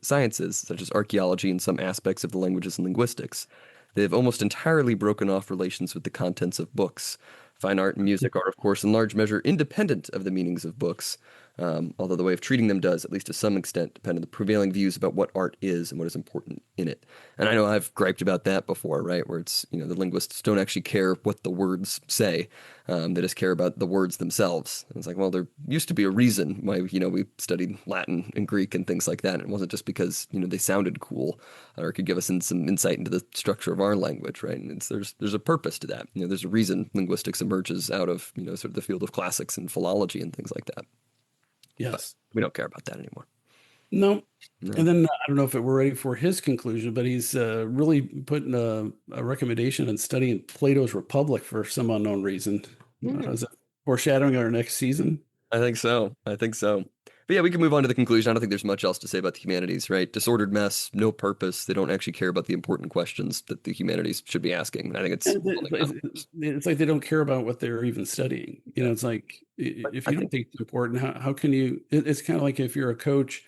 Speaker 1: sciences, such as archaeology and some aspects of the languages and linguistics. They have almost entirely broken off relations with the contents of books. Fine art and music are, of course, in large measure independent of the meanings of books, although the way of treating them does, at least to some extent, depend on the prevailing views about what art is and what is important in it. And I know I've griped about that before, right? Where it's, the linguists don't actually care what the words say. They just care about the words themselves. And it's like, well, there used to be a reason why, we studied Latin and Greek and things like that. And it wasn't just because, they sounded cool or could give us some insight into the structure of our language, right? And there's a purpose to that. There's a reason linguistics emerges out of, sort of the field of classics and philology and things like that. But
Speaker 2: Yes.
Speaker 1: we don't care about that anymore.
Speaker 2: No.
Speaker 1: No.
Speaker 2: And then I don't know if we're ready for his conclusion, but he's really putting a recommendation on studying Plato's Republic for some unknown reason.
Speaker 1: Yeah.
Speaker 2: Is it foreshadowing our next season?
Speaker 1: I think so. I think so. But yeah, we can move on to the conclusion. I don't think there's much else to say about the humanities, right? Disordered mess, no purpose. They don't actually care about the important questions that the humanities should be asking. And I think it's
Speaker 2: And
Speaker 1: building
Speaker 2: it's like they don't care about what they're even studying. It's like
Speaker 1: But
Speaker 2: if
Speaker 1: I
Speaker 2: you don't
Speaker 1: think
Speaker 2: think it's important, how can you? It's kind of like if you're a coach,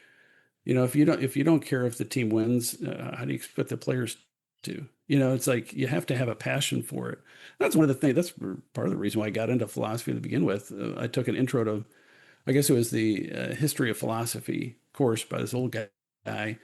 Speaker 2: if you don't care if the team wins, how do you expect the players to? It's like you have to have a passion for it. That's one of the things. That's part of the reason why I got into philosophy to begin with. I took an intro to, I guess it was the history of philosophy course by this old guy,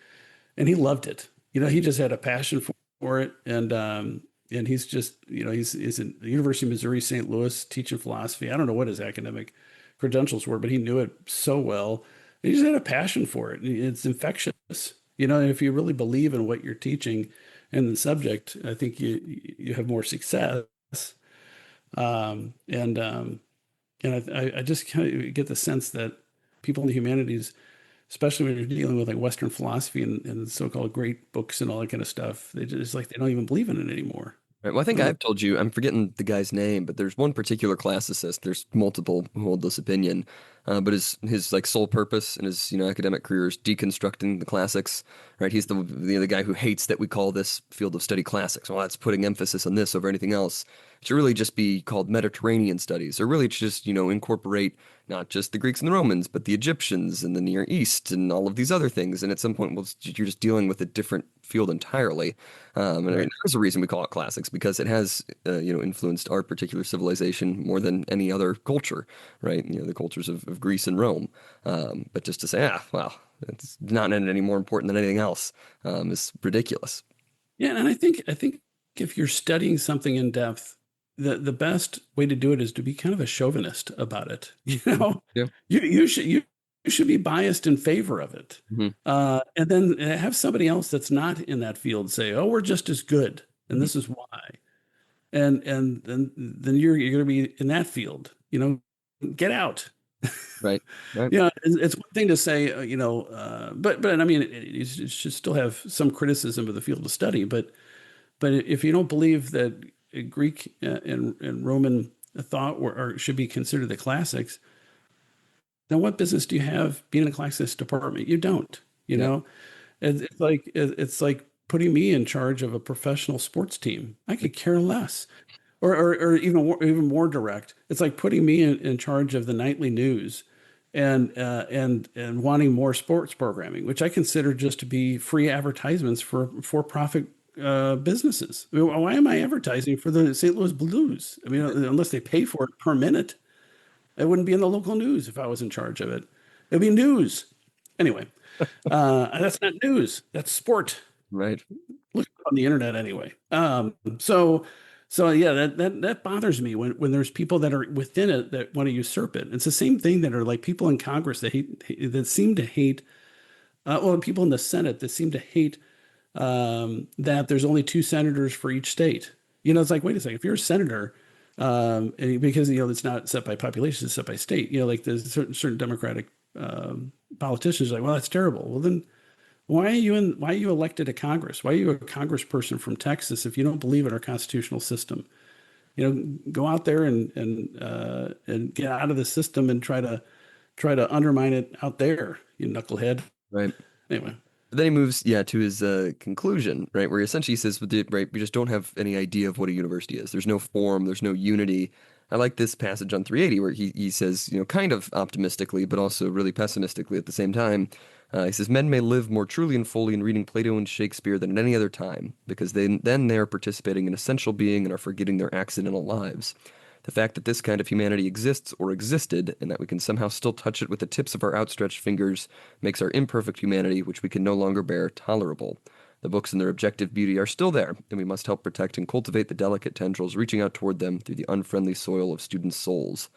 Speaker 2: and he loved it. He just had a passion for it, and he's just, he's in the University of Missouri St. Louis teaching philosophy. I don't know what his academic credentials were, but he knew it so well. He just had a passion for it. It's infectious. And if you really believe in what you're teaching and the subject, I think you have more success. Um, and um, and I just kind of get the sense that people in the humanities especially when you're dealing with like Western philosophy and so-called great books and all that kind of stuff. They just like they don't even believe in it anymore.
Speaker 1: Right. Well, I
Speaker 2: I
Speaker 1: think
Speaker 2: don't know.
Speaker 1: I've told you, I'm forgetting the guy's name, but there's one particular classicist. There's multiple who hold this opinion, but his like sole purpose in his academic career is deconstructing the classics. Right. He's the guy who hates that we call this field of study classics. Well, that's putting emphasis on this over anything else. It should really just be called Mediterranean studies, or really just incorporate not just the Greeks and the Romans, but the Egyptians and the Near East and all of these other things. And at some point, well, you're just dealing with a different field entirely. And I mean,
Speaker 2: Right.
Speaker 1: there's a reason we call it classics because it has, influenced our particular civilization more than any other culture, right? The cultures of Greece and Rome. But just to say, well, it's not any more important than anything else, is ridiculous.
Speaker 2: Yeah, and I think if you're studying something in depth, the best way to do it is to be kind of a chauvinist about it.
Speaker 1: Yeah.
Speaker 2: You should be biased in favor of it,
Speaker 1: Hmm.
Speaker 2: and then have somebody else that's not in that field say, "Oh, we're just as good, and
Speaker 1: Hmm.
Speaker 2: this is why." And then you're going to be in that field. Get out.
Speaker 1: Right. Right.
Speaker 2: Yeah, it's one thing to say, but I mean, you should still have some criticism of the field of study, but if you don't believe that Greek and Roman thought or should be considered the classics, then what business do you have being in a classics department? You don't. You
Speaker 1: Yeah.
Speaker 2: know, it's like putting me in charge of a professional sports team. I could care less. Or even more direct, it's like putting me in charge of the nightly news and wanting more sports programming, which I consider just to be free advertisements for-profit businesses. I mean, why am I advertising for the St. Louis Blues? I mean, unless they pay for it per minute, it wouldn't be in the local news if I was in charge of it. It'd be news. Anyway, that's not news. That's sport.
Speaker 1: Right.
Speaker 2: Look on the internet anyway. So yeah, that bothers me when there's people that are within it that want to usurp it. It's the same thing that are like people in Congress that seem to hate, well, people in the Senate that seem to hate that there's only two senators for each state. It's like, wait a second, if you're a senator, and because it's not set by population, it's set by state. Like there's certain Democratic politicians are like, well, that's terrible. Well, then why are you elected to Congress? Why are you a congressperson from Texas if you don't believe in our constitutional system? Go out there and get out of the system and try to undermine it out there, you knucklehead.
Speaker 1: Right.
Speaker 2: Anyway,
Speaker 1: But then he moves, yeah, to his conclusion, right, where he essentially says, right, we just don't have any idea of what a university is. There's no form, there's no unity. I like this passage on 380 where he says, kind of optimistically, but also really pessimistically at the same time. He says, men may live more truly and fully in reading Plato and Shakespeare than at any other time, because then they are participating in essential being and are forgetting their accidental lives. The fact that this kind of humanity exists or existed, and that we can somehow still touch it with the tips of our outstretched fingers, makes our imperfect humanity, which we can no longer bear, tolerable. The books and their objective beauty are still there, and we must help protect and cultivate the delicate tendrils reaching out toward them through the unfriendly soil of students' souls.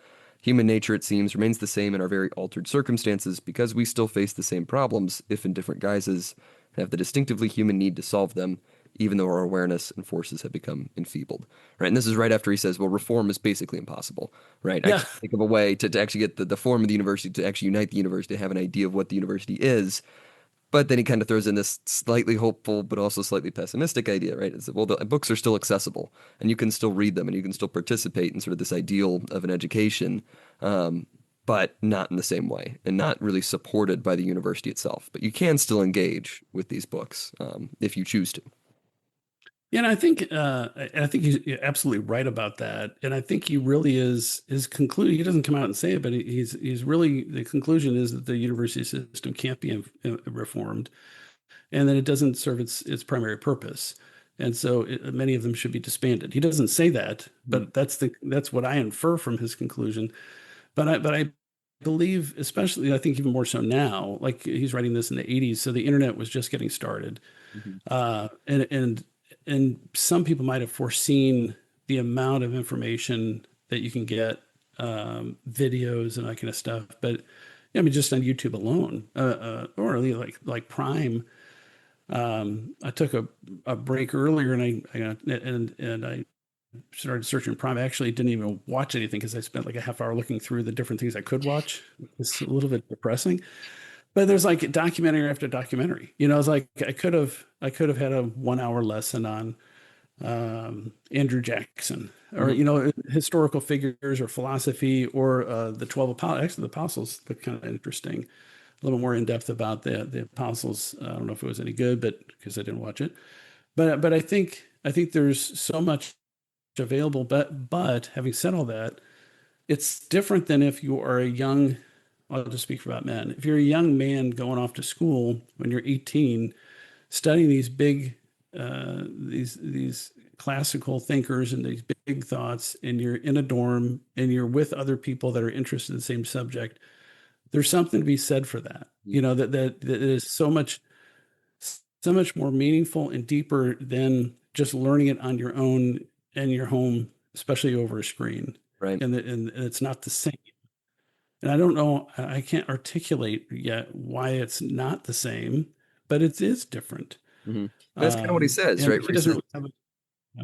Speaker 1: Human nature, it seems, remains the same in our very altered circumstances because we still face the same problems, if in different guises, and have the distinctively human need to solve them, even though our awareness and forces have become enfeebled. Right, and this is right after he says, well, reform is basically impossible. Right, I
Speaker 2: yeah,
Speaker 1: can't think of a way to actually get the form of the university, to actually unite the university, to have an idea of what the university is. But then he kind of throws in this slightly hopeful but also slightly pessimistic idea, right? It's that, well, the books are still accessible and you can still read them and you can still participate in sort of this ideal of an education, but not in the same way and not really supported by the university itself. But you can still engage with these books, if you choose to.
Speaker 2: yeah, and I think he's absolutely right about that, and I think he really is his conclusion. He doesn't come out and say it, but he's really the conclusion is that the university system can't be reformed, and that it doesn't serve its primary purpose. And so many of them should be disbanded. He doesn't say that,
Speaker 1: Mhm.
Speaker 2: but that's what I infer from his conclusion. But I believe, especially I think even more so now, like he's writing this in the 80s, so the internet was just getting started.
Speaker 1: Mhm.
Speaker 2: And some people might have foreseen the amount of information that you can get, videos and that kind of stuff. But I mean, just on YouTube alone, or really like Prime. I took a break earlier, and I started searching Prime. I actually didn't even watch anything because I spent like a half hour looking through the different things I could watch. It's a little bit depressing. but there's like documentary after documentary. It's like I could have had a 1 hour lesson on Andrew Jackson, or
Speaker 1: Hmm.
Speaker 2: historical figures or philosophy, or the 12 apostles. Actually, the apostles look kind of interesting. A little more in depth about the apostles. I don't know if it was any good, but because I didn't watch it. But I think there's so much available. But having said all that, it's different than if you are a young. I'll just speak about men. If you're a young man going off to school when you're 18, studying these these classical thinkers and these big thoughts, and you're in a dorm and you're with other people that are interested in the same subject, there's something to be said for that. That is so much more meaningful and deeper than just learning it on your own in your home, especially over a screen.
Speaker 1: Right.
Speaker 2: And it's not the same. And I don't know, I can't articulate yet why it's not the same, but it is different.
Speaker 1: Hmm. That's kind of what he says,
Speaker 2: And
Speaker 1: right?
Speaker 2: he
Speaker 1: Where he
Speaker 2: doesn't
Speaker 1: says,
Speaker 2: really have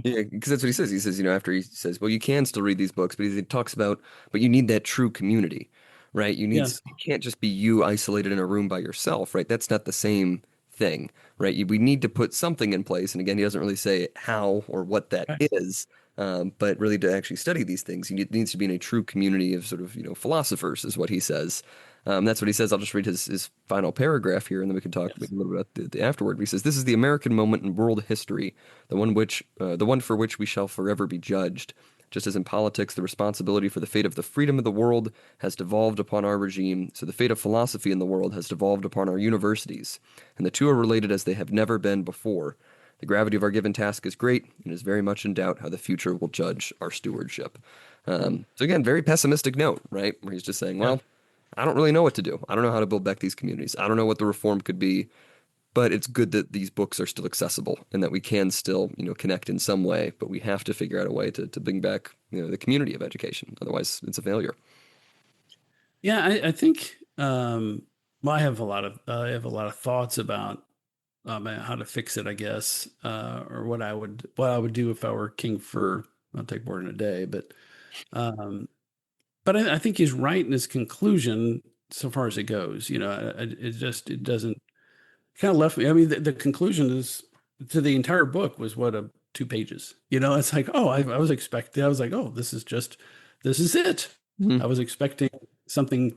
Speaker 2: a,
Speaker 1: yeah, because that's what he says. He says, after he says, well, you can still read these books, but he talks about, but you need that true community, right?
Speaker 2: yes,
Speaker 1: You can't just be you isolated in a room by yourself, right? That's not the same thing, right? We need to put something in place. And again, he doesn't really say how or what that
Speaker 2: right.
Speaker 1: is, but really to actually study these things, it needs to be in a true community of sort of, philosophers, is what he says. That's what he says. I'll just read his final paragraph here, and then we can talk
Speaker 2: Yes.
Speaker 1: maybe a little bit about the afterward. He says, "This is the American moment in world history, the one for which we shall forever be judged. Just as in politics, the responsibility for the fate of the freedom of the world has devolved upon our regime, so the fate of philosophy in the world has devolved upon our universities, and the two are related as they have never been before. The gravity of our given task is great, and it is very much in doubt how the future will judge our stewardship." So again, very pessimistic note, right? Where he's just saying,
Speaker 2: Yeah.
Speaker 1: well, I don't really know what to do. I don't know how to build back these communities. I don't know what the reform could be, but it's good that these books are still accessible and that we can still, connect in some way, but we have to figure out a way to bring back, the community of education. Otherwise, it's a failure.
Speaker 2: Yeah, I think well, I have a lot of thoughts about how to fix it, I guess, or what I would do if I were king for I'll take more than a day, um, but I think he's right in his conclusion so far as it goes. It doesn't kind of left me. I mean, the conclusion is to the entire book was what, 2 pages. It's like, oh, I was expecting. I was like, oh, this is it.
Speaker 1: Hmm.
Speaker 2: I was expecting something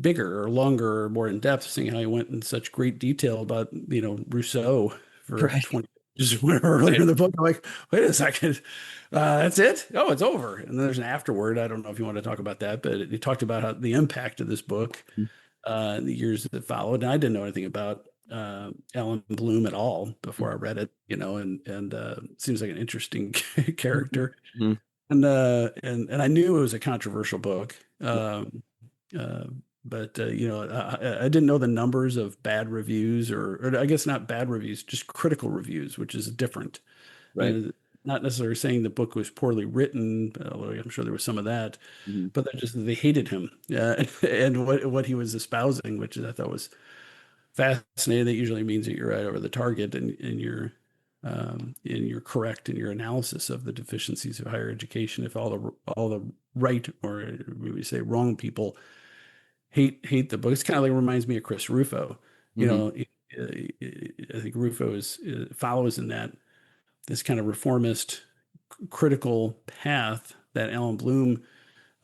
Speaker 2: bigger or longer or more in depth, seeing how he went in such great detail about, Rousseau for
Speaker 1: Right.
Speaker 2: 20 just went earlier in the book. I'm like, wait a second, that's it? Oh, it's over. And then there's an afterword. I don't know if you want to talk about that, but he talked about how the impact of this book in the years that followed. And I didn't know anything about Allan Bloom at all before I read it, and seems like an interesting character.
Speaker 1: Hmm.
Speaker 2: And I knew it was a controversial book. Uh, but I didn't know the numbers of bad reviews, or I guess not bad reviews, just critical reviews, which is different.
Speaker 1: Right.
Speaker 2: Not necessarily saying the book was poorly written, although I'm sure there was some of that,
Speaker 1: Hmm.
Speaker 2: but they hated him and what he was espousing, which I thought was fascinating. That usually means that you're right over the target, and you're correct in your analysis of the deficiencies of higher education. If all the right, or maybe say wrong, people hate the book. It's kind of like reminds me of Chris Rufo. You
Speaker 1: Hmm.
Speaker 2: know, I think Rufo follows in that this kind of reformist critical path that Allan Bloom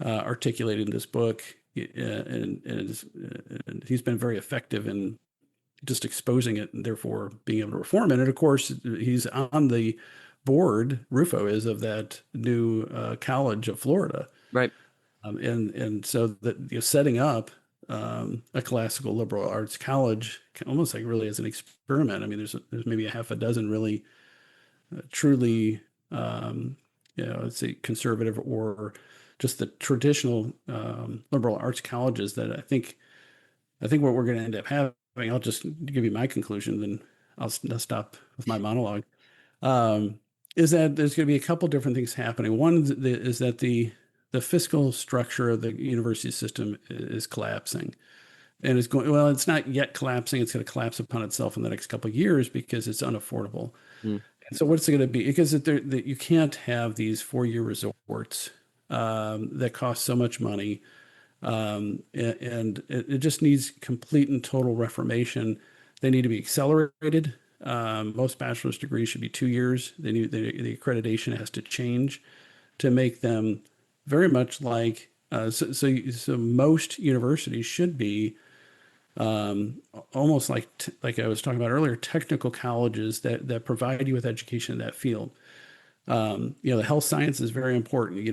Speaker 2: articulated in this book, and he's been very effective in just exposing it and therefore being able to reform it. And of course, he's on the board. Rufo is of that new college of Florida.
Speaker 1: Right.
Speaker 2: And so that setting up a classical liberal arts college, almost like really as an experiment. I mean, there's maybe a half a dozen really truly, let's say conservative or just the traditional liberal arts colleges that I think what we're going to end up having. I'll just give you my conclusion, then I'll stop with my monologue. Um, is that there's going to be a couple different things happening. One is that the fiscal structure of the university system is collapsing, and it's going well. It's not yet collapsing. It's going to collapse upon itself in the next couple of years because it's unaffordable.
Speaker 1: Hmm.
Speaker 2: And so what's it going to be? Because you can't have these 4-year resorts that cost so much money, And it just needs complete and total reformation. They need to be accelerated. Most bachelor's degrees should be 2 years. The accreditation has to change to make them very much like so most universities should be almost like I was talking about earlier, technical colleges that provide you with education in that field. The health science is very important.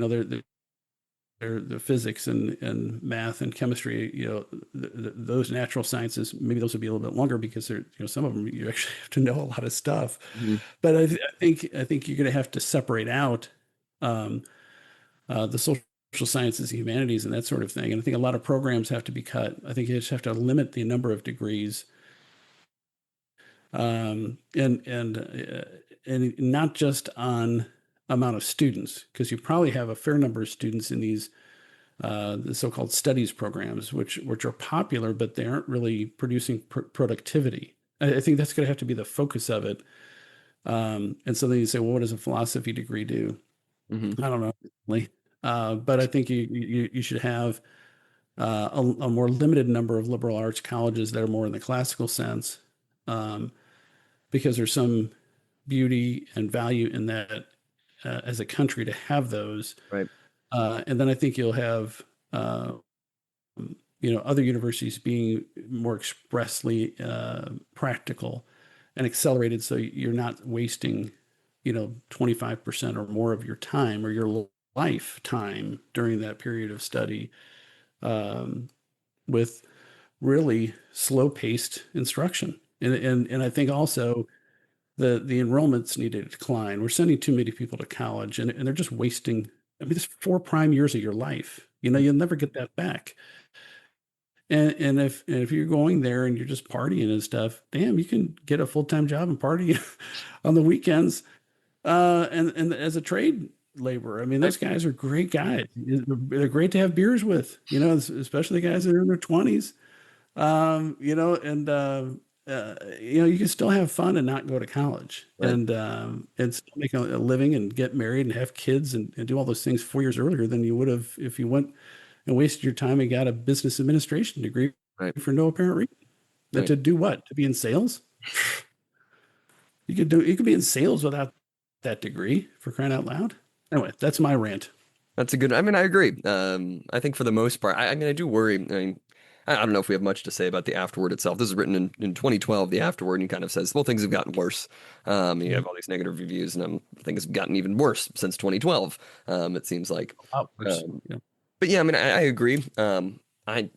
Speaker 2: They're the physics and math and chemistry. Those natural sciences, maybe those would be a little bit longer because some of them you actually have to know a lot of stuff.
Speaker 1: Mhm.
Speaker 2: But I think you're going to have to separate out um, the social sciences, humanities, and that sort of thing. And I think a lot of programs have to be cut. I think you just have to limit the number of degrees, and not just on amount of students, because you probably have a fair number of students in these the so-called studies programs, which are popular, but they aren't really producing productivity. I think that's going to have to be the focus of it. And so then you say, well, what does a philosophy degree do?
Speaker 1: Mhm.
Speaker 2: I don't know, really. But I think you should have a more limited number of liberal arts colleges that are more in the classical sense, um, because there's some beauty and value in that as a country to have those.
Speaker 1: Right.
Speaker 2: And then I think you'll have other universities being more expressly practical and accelerated, so you're not wasting 25% or more of your time or your lifetime during that period of study, um, with really slow-paced instruction. And I think also the enrollments need to decline. We're sending too many people to college, and they're just wasting. I mean, it's 4 prime years of your life. You'll never get that back. And if you're going there and you're just partying and stuff, damn, you can get a full-time job and party on the weekends. And as a trade laborer, I mean,
Speaker 1: Right.
Speaker 2: those guys are great guys. They're great to have beers with, especially the guys that are in their 20s. You can still have fun and not go to college,
Speaker 1: Right.
Speaker 2: and still make a living and get married and have kids and do all those things 4 years earlier than you would have if you went and wasted your time and got a business administration degree
Speaker 1: Right.
Speaker 2: for no apparent reason.
Speaker 1: Right.
Speaker 2: To do what? To be in sales? You could be in sales without that degree, for crying out loud. Anyway, that's my rant.
Speaker 1: That's a good. I mean, I agree. I think for the most part, I mean, I do worry. I mean, I don't know if we have much to say about the afterword itself. This is written in 2012, the afterword, and he kind of says, well, things have gotten worse. You have all these negative reviews, and things have gotten even worse since 2012. It seems like.
Speaker 2: Outwards.
Speaker 1: Um,
Speaker 2: Yeah.
Speaker 1: but yeah, I mean, I agree. I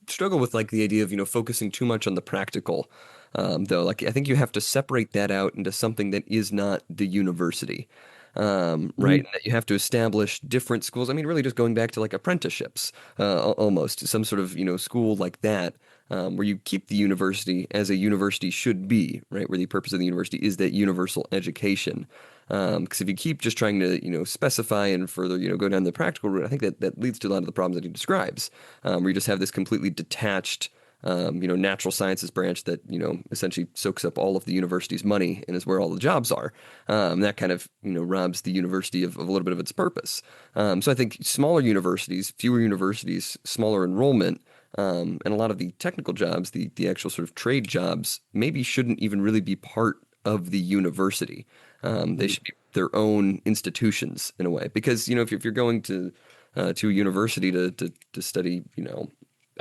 Speaker 1: struggle with like the idea of focusing too much on the practical, though. Like I think you have to separate that out into something that is not the university, right?
Speaker 2: Mhm.
Speaker 1: And that you have to establish different schools. I mean, really, just going back to like apprenticeships, almost some sort of school like that. Where you keep the university as a university should be, right? Where the purpose of the university is that universal education. Because if you keep just trying to, specify and further, go down the practical route, I think that leads to a lot of the problems that he describes, where you just have this completely detached, natural sciences branch that, essentially soaks up all of the university's money and is where all the jobs are. That kind of, robs the university of a little bit of its purpose. So I think smaller universities, fewer universities, smaller enrollment, and a lot of the technical jobs, the actual sort of trade jobs, maybe shouldn't even really be part of the university. They
Speaker 2: Mhm.
Speaker 1: should be their own institutions in a way, because if you're going to a university to study, I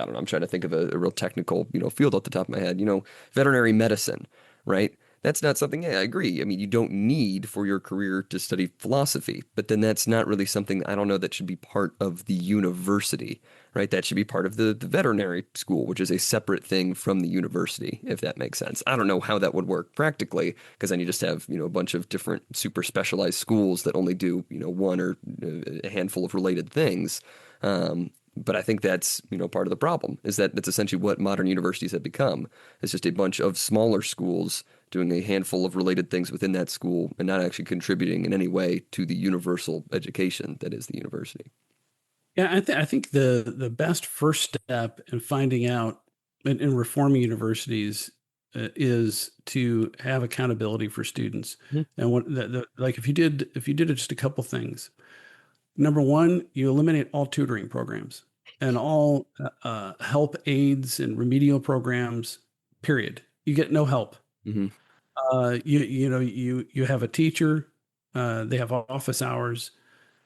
Speaker 1: don't know, I'm trying to think of a real technical field off the top of my head, veterinary medicine, right? That's not something. Yeah, I agree. I mean, you don't need for your career to study philosophy, but then that's not really something I don't know that should be part of the university, right? That should be part of the veterinary school, which is a separate thing from the university, if that makes sense. I don't know how that would work practically, because then you just have, a bunch of different super specialized schools that only do, one or a handful of related things. But I think that's, part of the problem is that that's essentially what modern universities have become. It's just a bunch of smaller schools doing a handful of related things within that school and not actually contributing in any way to the universal education that is the university.
Speaker 2: Yeah, I think the best first step in finding out in reforming universities is to have accountability for students.
Speaker 1: Mhm.
Speaker 2: And like if you did just a couple things. Number one, you eliminate all tutoring programs. and all help aids and remedial programs, period. You get no help.
Speaker 1: Hmm.
Speaker 2: You have a teacher, they have office hours.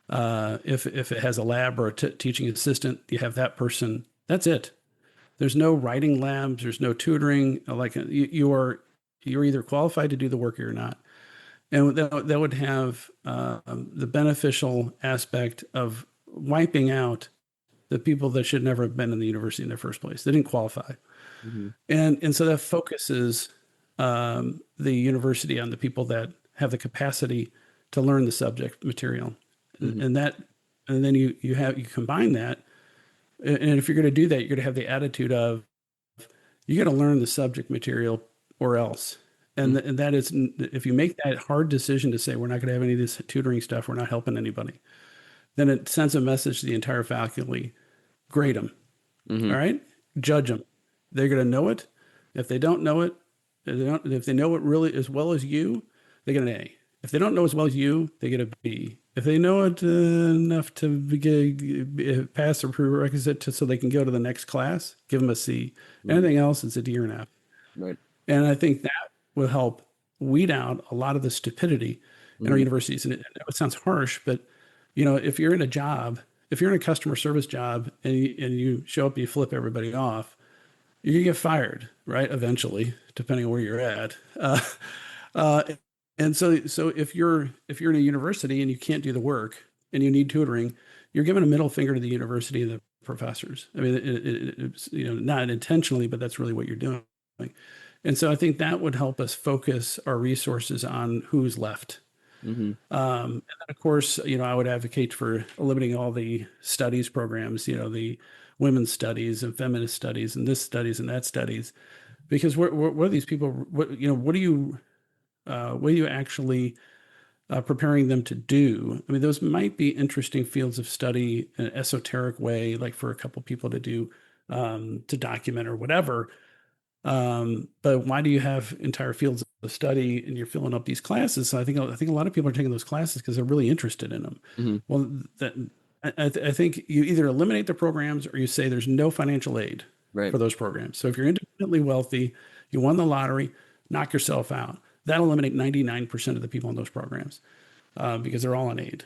Speaker 2: If it has a lab or a teaching assistant, you have that person. That's it. There's no writing labs. There's no tutoring. You're either qualified to do the work or you're not, and that would have the beneficial aspect of wiping out the people that should never have been in the university in the first place. They didn't qualify,
Speaker 1: Hmm.
Speaker 2: and so that focuses the university on the people that have the capacity to learn the subject material, and,
Speaker 1: Hmm.
Speaker 2: and that, and then you combine that, and if you're going to do that, you're going to have the attitude of you got to learn the subject material or else.
Speaker 1: Hmm.
Speaker 2: And that is, if you make that hard decision to say we're not going to have any of this tutoring stuff, we're not helping anybody, then it sends a message to the entire faculty: grade them.
Speaker 1: Hmm.
Speaker 2: All right, judge them. They're going to know it. If they don't know it, if they know it really as well as you, they get an A. If they don't know as well as you, they get a B. If they know it enough to pass a prerequisite so they can go to the next class, give them a C.
Speaker 1: Hmm.
Speaker 2: Anything else, it's a D or an F.
Speaker 1: Right.
Speaker 2: And I think that will help weed out a lot of the stupidity in our
Speaker 1: Hmm.
Speaker 2: universities. And it sounds harsh, but if you're in a job, if you're in a customer service job and you show up, you flip everybody off, you're gonna get fired, right? Eventually, depending on where you're at. Uh, and so if you're in a university and you can't do the work and you need tutoring, you're giving a middle finger to the university and the professors. I mean, it's not intentionally, but that's really what you're doing. And so I think that would help us focus our resources on who's left.
Speaker 1: Hmm.
Speaker 2: And then of course, I would advocate for eliminating all the studies programs, the women's studies and feminist studies and this studies and that studies, because what are these people? What are you actually preparing them to do? I mean, those might be interesting fields of study in an esoteric way, like for a couple people to do, to document or whatever. But why do you have entire fields of study and you're filling up these classes? So I think a lot of people are taking those classes because they're really interested in them.
Speaker 1: Hmm.
Speaker 2: Well, that I think you either eliminate the programs or you say there's no financial aid
Speaker 1: Right.
Speaker 2: for those programs. So if you're independently wealthy, you won the lottery, knock yourself out. That'll eliminate 99% of the people in those programs because they're all on aid.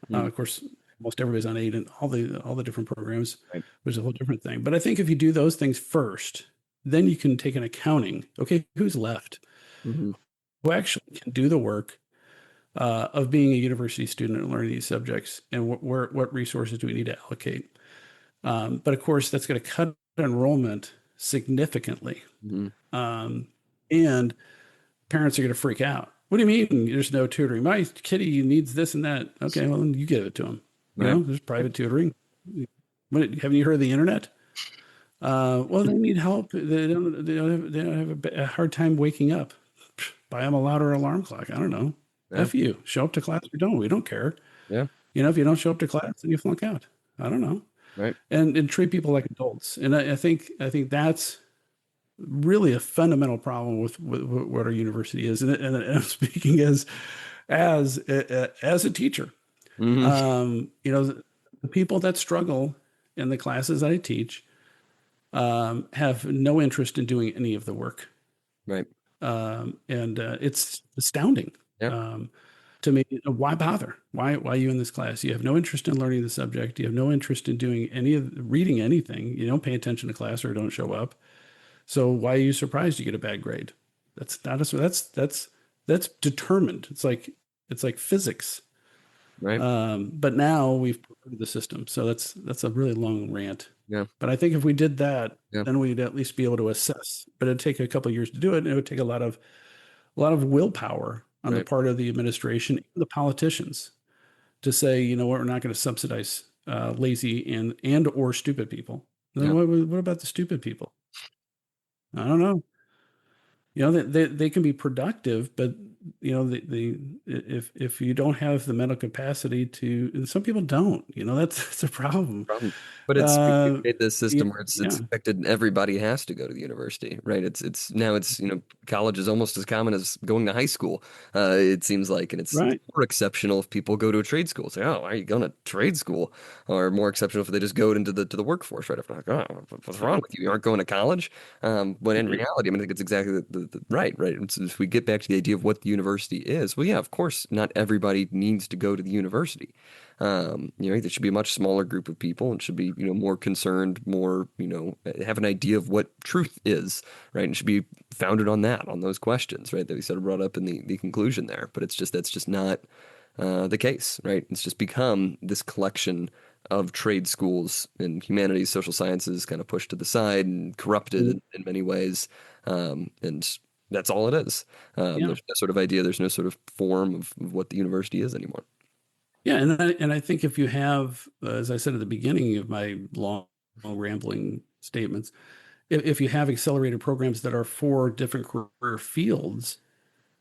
Speaker 1: Hmm.
Speaker 2: Of course, most everybody's on aid in all the different programs,
Speaker 1: Right.
Speaker 2: which is a whole different thing. But I think if you do those things first, then you can take an accounting. Okay, who's left?
Speaker 1: Hmm.
Speaker 2: Who actually can do the work of being a university student and learning these subjects, and what resources do we need to allocate? But of course, that's going to cut enrollment significantly,
Speaker 1: Hmm.
Speaker 2: um, and parents are going to freak out. What do you mean there's no tutoring? My kitty needs this and that. Okay, well then you give it to them.
Speaker 1: Right.
Speaker 2: There's private tutoring. Haven't you heard of the internet? Well, they need help. They don't have a hard time waking up. Buy them a louder alarm clock. I don't know.
Speaker 1: Yeah.
Speaker 2: F you. Show up to class or don't. We don't care.
Speaker 1: Yeah.
Speaker 2: If you don't show up to class, then you flunk out. I don't know.
Speaker 1: Right.
Speaker 2: And treat people like adults. And I think that's really a fundamental problem with what our university is. And I'm speaking as a teacher.
Speaker 1: Hmm.
Speaker 2: The people that struggle in the classes I teach have no interest in doing any of the work.
Speaker 1: Right.
Speaker 2: And it's astounding
Speaker 1: Yeah.
Speaker 2: um, to me. Why bother? Why are you in this class? You have no interest in learning the subject. You have no interest in doing reading anything. You don't pay attention to class or don't show up. So why are you surprised you get a bad grade? That's not a, that's determined. It's like physics.
Speaker 1: Right.
Speaker 2: But now we've perverted the system. So that's a really long rant.
Speaker 1: Yeah.
Speaker 2: But I think if we did that,
Speaker 1: Yeah.
Speaker 2: then we'd at least be able to assess. But it'd take a couple of years to do it, and it would take a lot of willpower on the
Speaker 1: Right.
Speaker 2: part of the administration and the politicians to say, you know what, we're not going to subsidize lazy and or stupid people. Then
Speaker 1: Yeah.
Speaker 2: what about the stupid people? I don't know. They can be productive, but the if you don't have the mental capacity to, and some people don't, that's a problem.
Speaker 1: Problem. But it's we've
Speaker 2: Uh,
Speaker 1: made this
Speaker 2: yeah,
Speaker 1: system where it's
Speaker 2: yeah,
Speaker 1: expected everybody has to go to the university, right? It's now it's college is almost as common as going to high school. It seems like, and it's
Speaker 2: right.
Speaker 1: more exceptional if people go to a trade school. Say, oh, why are you going to trade school? Or more exceptional if they just go into the workforce right after. Like, oh, what's wrong with you? You aren't going to college. When in reality, I mean, I think it's exactly right. And so if we get back to the idea of what the university is, well, yeah, of course, not everybody needs to go to the university. There should be a much smaller group of people and should be, more concerned, more, have an idea of what truth is, right? And should be founded on that, on those questions, right? That we sort of brought up in the conclusion there. But that's just not the case, right? It's just become this collection of trade schools and humanities, social sciences kind of pushed to the side and corrupted in many ways. And that's all it is.
Speaker 2: Yeah.
Speaker 1: There's no sort of idea, there's no sort of form of what the university is anymore.
Speaker 2: Yeah, and I think if you have, as I said at the beginning of my long rambling statements, if you have accelerated programs that are for different career fields,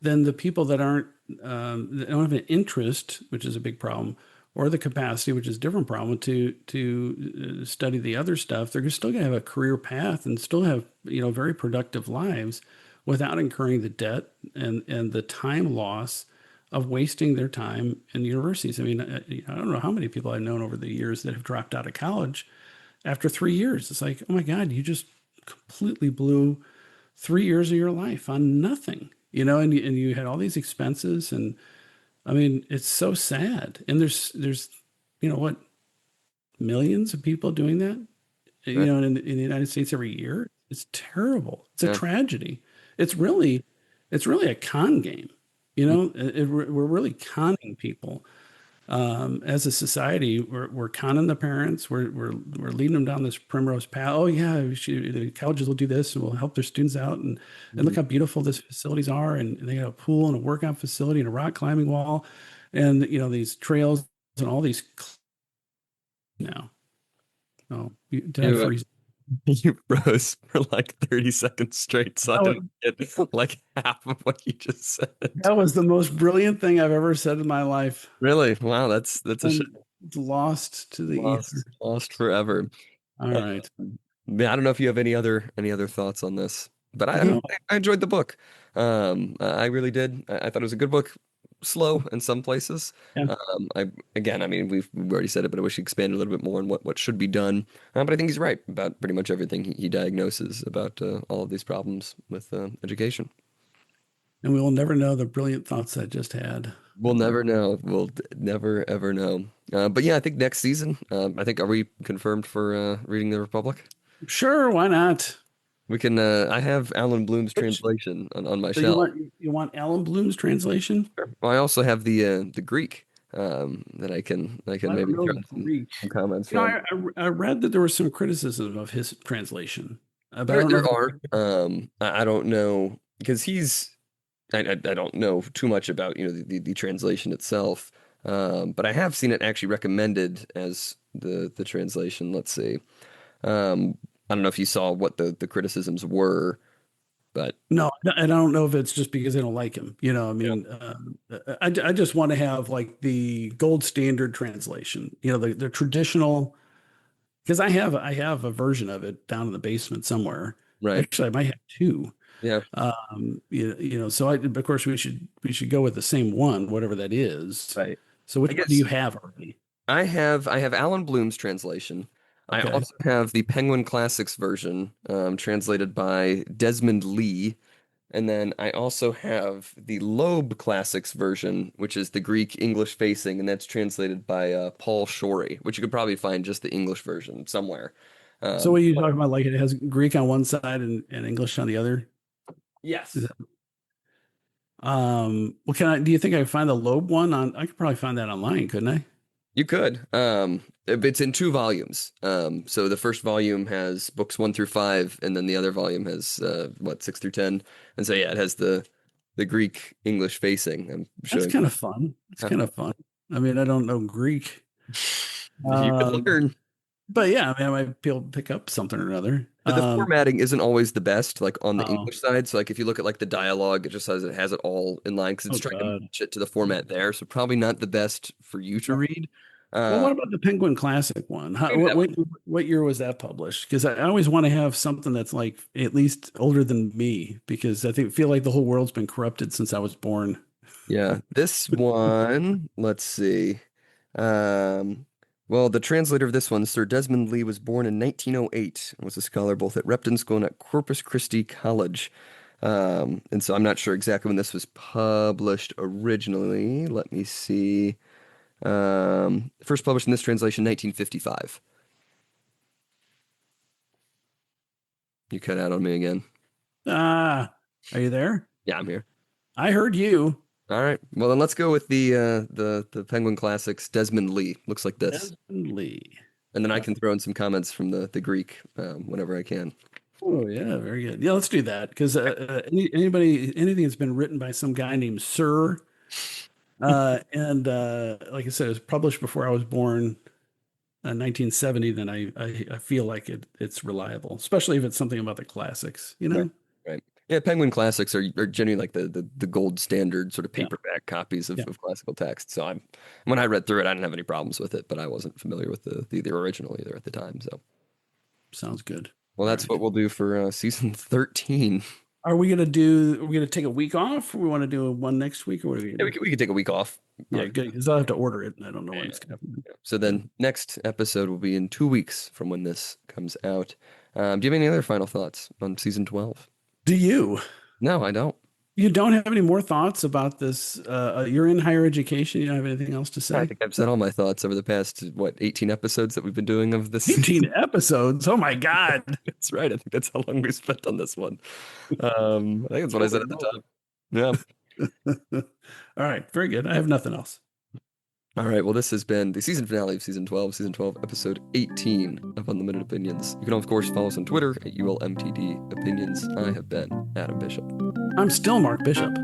Speaker 2: then the people that don't have an interest, which is a big problem, or the capacity, which is a different problem, to study the other stuff, they're still going to have a career path and still have very productive lives without incurring the debt and the time loss of wasting their time in universities. I mean, I don't know how many people I've known over the years that have dropped out of college after 3 years. It's like, oh my God, you just completely blew 3 years of your life on nothing, and you had all these expenses. And I mean, it's so sad. And there's, what, millions of people doing that,
Speaker 1: Right.
Speaker 2: in the United States every year. It's terrible. It's a
Speaker 1: Yeah.
Speaker 2: tragedy. It's really, it's really a con game. We're really conning people as a society. We're conning the parents. We're leading them down this primrose path. Oh yeah, the colleges will do this and will help their students out. And look
Speaker 1: Mhm.
Speaker 2: how beautiful these facilities are. And they have a pool and a workout facility and a rock climbing wall, and these trails and all these. Now, oh, did I
Speaker 1: You,
Speaker 2: freeze?
Speaker 1: you froze for like 30 seconds straight, so I
Speaker 2: That was,
Speaker 1: didn't get like half of what you just said.
Speaker 2: that was the most brilliant thing I've ever said in my life,
Speaker 1: Really? Wow, that's a shame.
Speaker 2: and lost to the ether.
Speaker 1: Lost forever.
Speaker 2: All
Speaker 1: Uh,
Speaker 2: right.
Speaker 1: yeah, I don't know if you have any other thoughts on this, but I, I mean,
Speaker 2: No,
Speaker 1: I enjoyed the book. I really did. I thought it was a good book. Slow in some places.
Speaker 2: yeah.
Speaker 1: I mean, we've already said it, but I wish he expanded a little bit more on what should be done. But I think he's right about pretty much everything he diagnoses about all of these problems with education.
Speaker 2: And we will never know the brilliant thoughts I just had.
Speaker 1: We'll never know. We'll never ever know. But yeah, I think next season. I think are we confirmed for reading the Republic?
Speaker 2: Sure, why not?
Speaker 1: We can. I have Alan Bloom's
Speaker 2: Which
Speaker 1: translation on my
Speaker 2: so you
Speaker 1: shelf.
Speaker 2: want Allan Bloom's translation?
Speaker 1: Well, I also have the Greek that I can
Speaker 2: I don't
Speaker 1: maybe
Speaker 2: know
Speaker 1: throw
Speaker 2: Greek.
Speaker 1: some comments from.
Speaker 2: I read that there was some criticism of his translation, but I
Speaker 1: There
Speaker 2: don't know
Speaker 1: there
Speaker 2: if
Speaker 1: are. I don't know because I don't know too much about the translation itself. But I have seen it actually recommended as the translation. Let's see. I don't know if you saw what the criticisms were, but
Speaker 2: no, and I don't know if it's just because they don't like him. I
Speaker 1: yeah,
Speaker 2: mean, I just want to have like the gold standard translation. The traditional, because I have a version of it down in the basement somewhere.
Speaker 1: right,
Speaker 2: Actually, I might have two.
Speaker 1: yeah,
Speaker 2: So of course we should go with the same one, whatever that is.
Speaker 1: right.
Speaker 2: So
Speaker 1: I
Speaker 2: which one do
Speaker 1: guess
Speaker 2: you have already?
Speaker 1: I have Alan Bloom's translation. I
Speaker 2: Okay.
Speaker 1: also have the Penguin Classics version, translated by Desmond Lee. And then I also have the Loeb Classics version, which is the Greek English facing, and that's translated by Paul Shorey, which you could probably find just the English version somewhere.
Speaker 2: So what
Speaker 1: Um,
Speaker 2: are you talking about? Like it has Greek on one side and English on the other? Is
Speaker 1: yes,
Speaker 2: that- Well, do you think I can find the Loeb one on? I could probably find that online, couldn't I?
Speaker 1: you could. It's in two volumes. So the first volume has books 1 through 5, and then the other volume has 6 through 10. And so yeah, it has the Greek English facing. I'm
Speaker 2: That's
Speaker 1: showing.
Speaker 2: kind of fun. It's kind of fun. I mean, I don't know Greek.
Speaker 1: You could
Speaker 2: Um,
Speaker 1: learn.
Speaker 2: but yeah, I mean, I might be able to pick up something or another.
Speaker 1: But the formatting isn't always the best, like on the
Speaker 2: Oh,
Speaker 1: English side. So like if you look at like the dialogue, it just says it has it all in line because
Speaker 2: oh
Speaker 1: it's trying to
Speaker 2: God.
Speaker 1: match it to the format there. So probably not the best for you to read.
Speaker 2: Well,
Speaker 1: Uh,
Speaker 2: what about the Penguin Classic one? How,
Speaker 1: maybe that one.
Speaker 2: what year was that published? Because I always want to have something that's like at least older than me, because I feel like the whole world's been corrupted since I was born.
Speaker 1: Yeah, this one, let's see. Um, well, the translator of this one, Sir Desmond Lee, was born in 1908 and was a scholar both at Repton School and at Corpus Christi College. And so I'm not sure exactly when this was published originally. Let me see. First published in this translation, 1955. You cut out on me again.
Speaker 2: Ah, are you there?
Speaker 1: Yeah, I'm here.
Speaker 2: I heard you.
Speaker 1: All right. Well, then let's go with the Penguin Classics, Desmond Lee. Looks like this.
Speaker 2: Desmond Lee.
Speaker 1: And then I
Speaker 2: Uh,
Speaker 1: can throw in some comments from the Greek whenever I can.
Speaker 2: oh yeah, very good. Yeah, let's do that because anything that's been written by some guy named Sir, and like I said, it was published before I was born, 1970. Then I feel like it's reliable, especially if it's something about the classics. You
Speaker 1: Right.
Speaker 2: know?
Speaker 1: Right. Yeah, Penguin Classics are generally like the gold standard sort of
Speaker 2: Yeah,
Speaker 1: paperback copies
Speaker 2: yeah.
Speaker 1: of classical text. So when I read through it, I didn't have any problems with it, but I wasn't familiar with the original either at the time. So
Speaker 2: Sounds good.
Speaker 1: well,
Speaker 2: All
Speaker 1: that's what
Speaker 2: right.
Speaker 1: we'll do for season 13.
Speaker 2: Are we gonna take a week off? Or we want to do one next week, or what are we
Speaker 1: Yeah,
Speaker 2: gonna do?
Speaker 1: we could take a week off.
Speaker 2: Yeah,
Speaker 1: Probably.
Speaker 2: good. Because I'll have to order it, and I don't know when
Speaker 1: Yeah.
Speaker 2: it's gonna happen.
Speaker 1: Yeah. So
Speaker 2: But
Speaker 1: then next episode will be in 2 weeks from when this comes out. Do you have any other final thoughts on season 12?
Speaker 2: do you?
Speaker 1: No, I don't.
Speaker 2: You don't have any more thoughts about this? You're in higher education. You don't have anything else to
Speaker 1: I
Speaker 2: say?
Speaker 1: think I've said all my thoughts over the past, what, 18 episodes that we've been doing of this.
Speaker 2: 18 episodes. Oh my God.
Speaker 1: That's right. I think that's how long we spent on this one. I think that's what I said
Speaker 2: Holy
Speaker 1: at the
Speaker 2: moly.
Speaker 1: top. Yeah.
Speaker 2: All right. Very good. I have nothing else.
Speaker 1: All right. Well, this has been the season finale of season 12, episode 18 of Unlimited Opinions. You can, of course, follow us on Twitter at ULMTD Opinions. I have been Adam Bishop.
Speaker 2: I'm still Mark Bishop.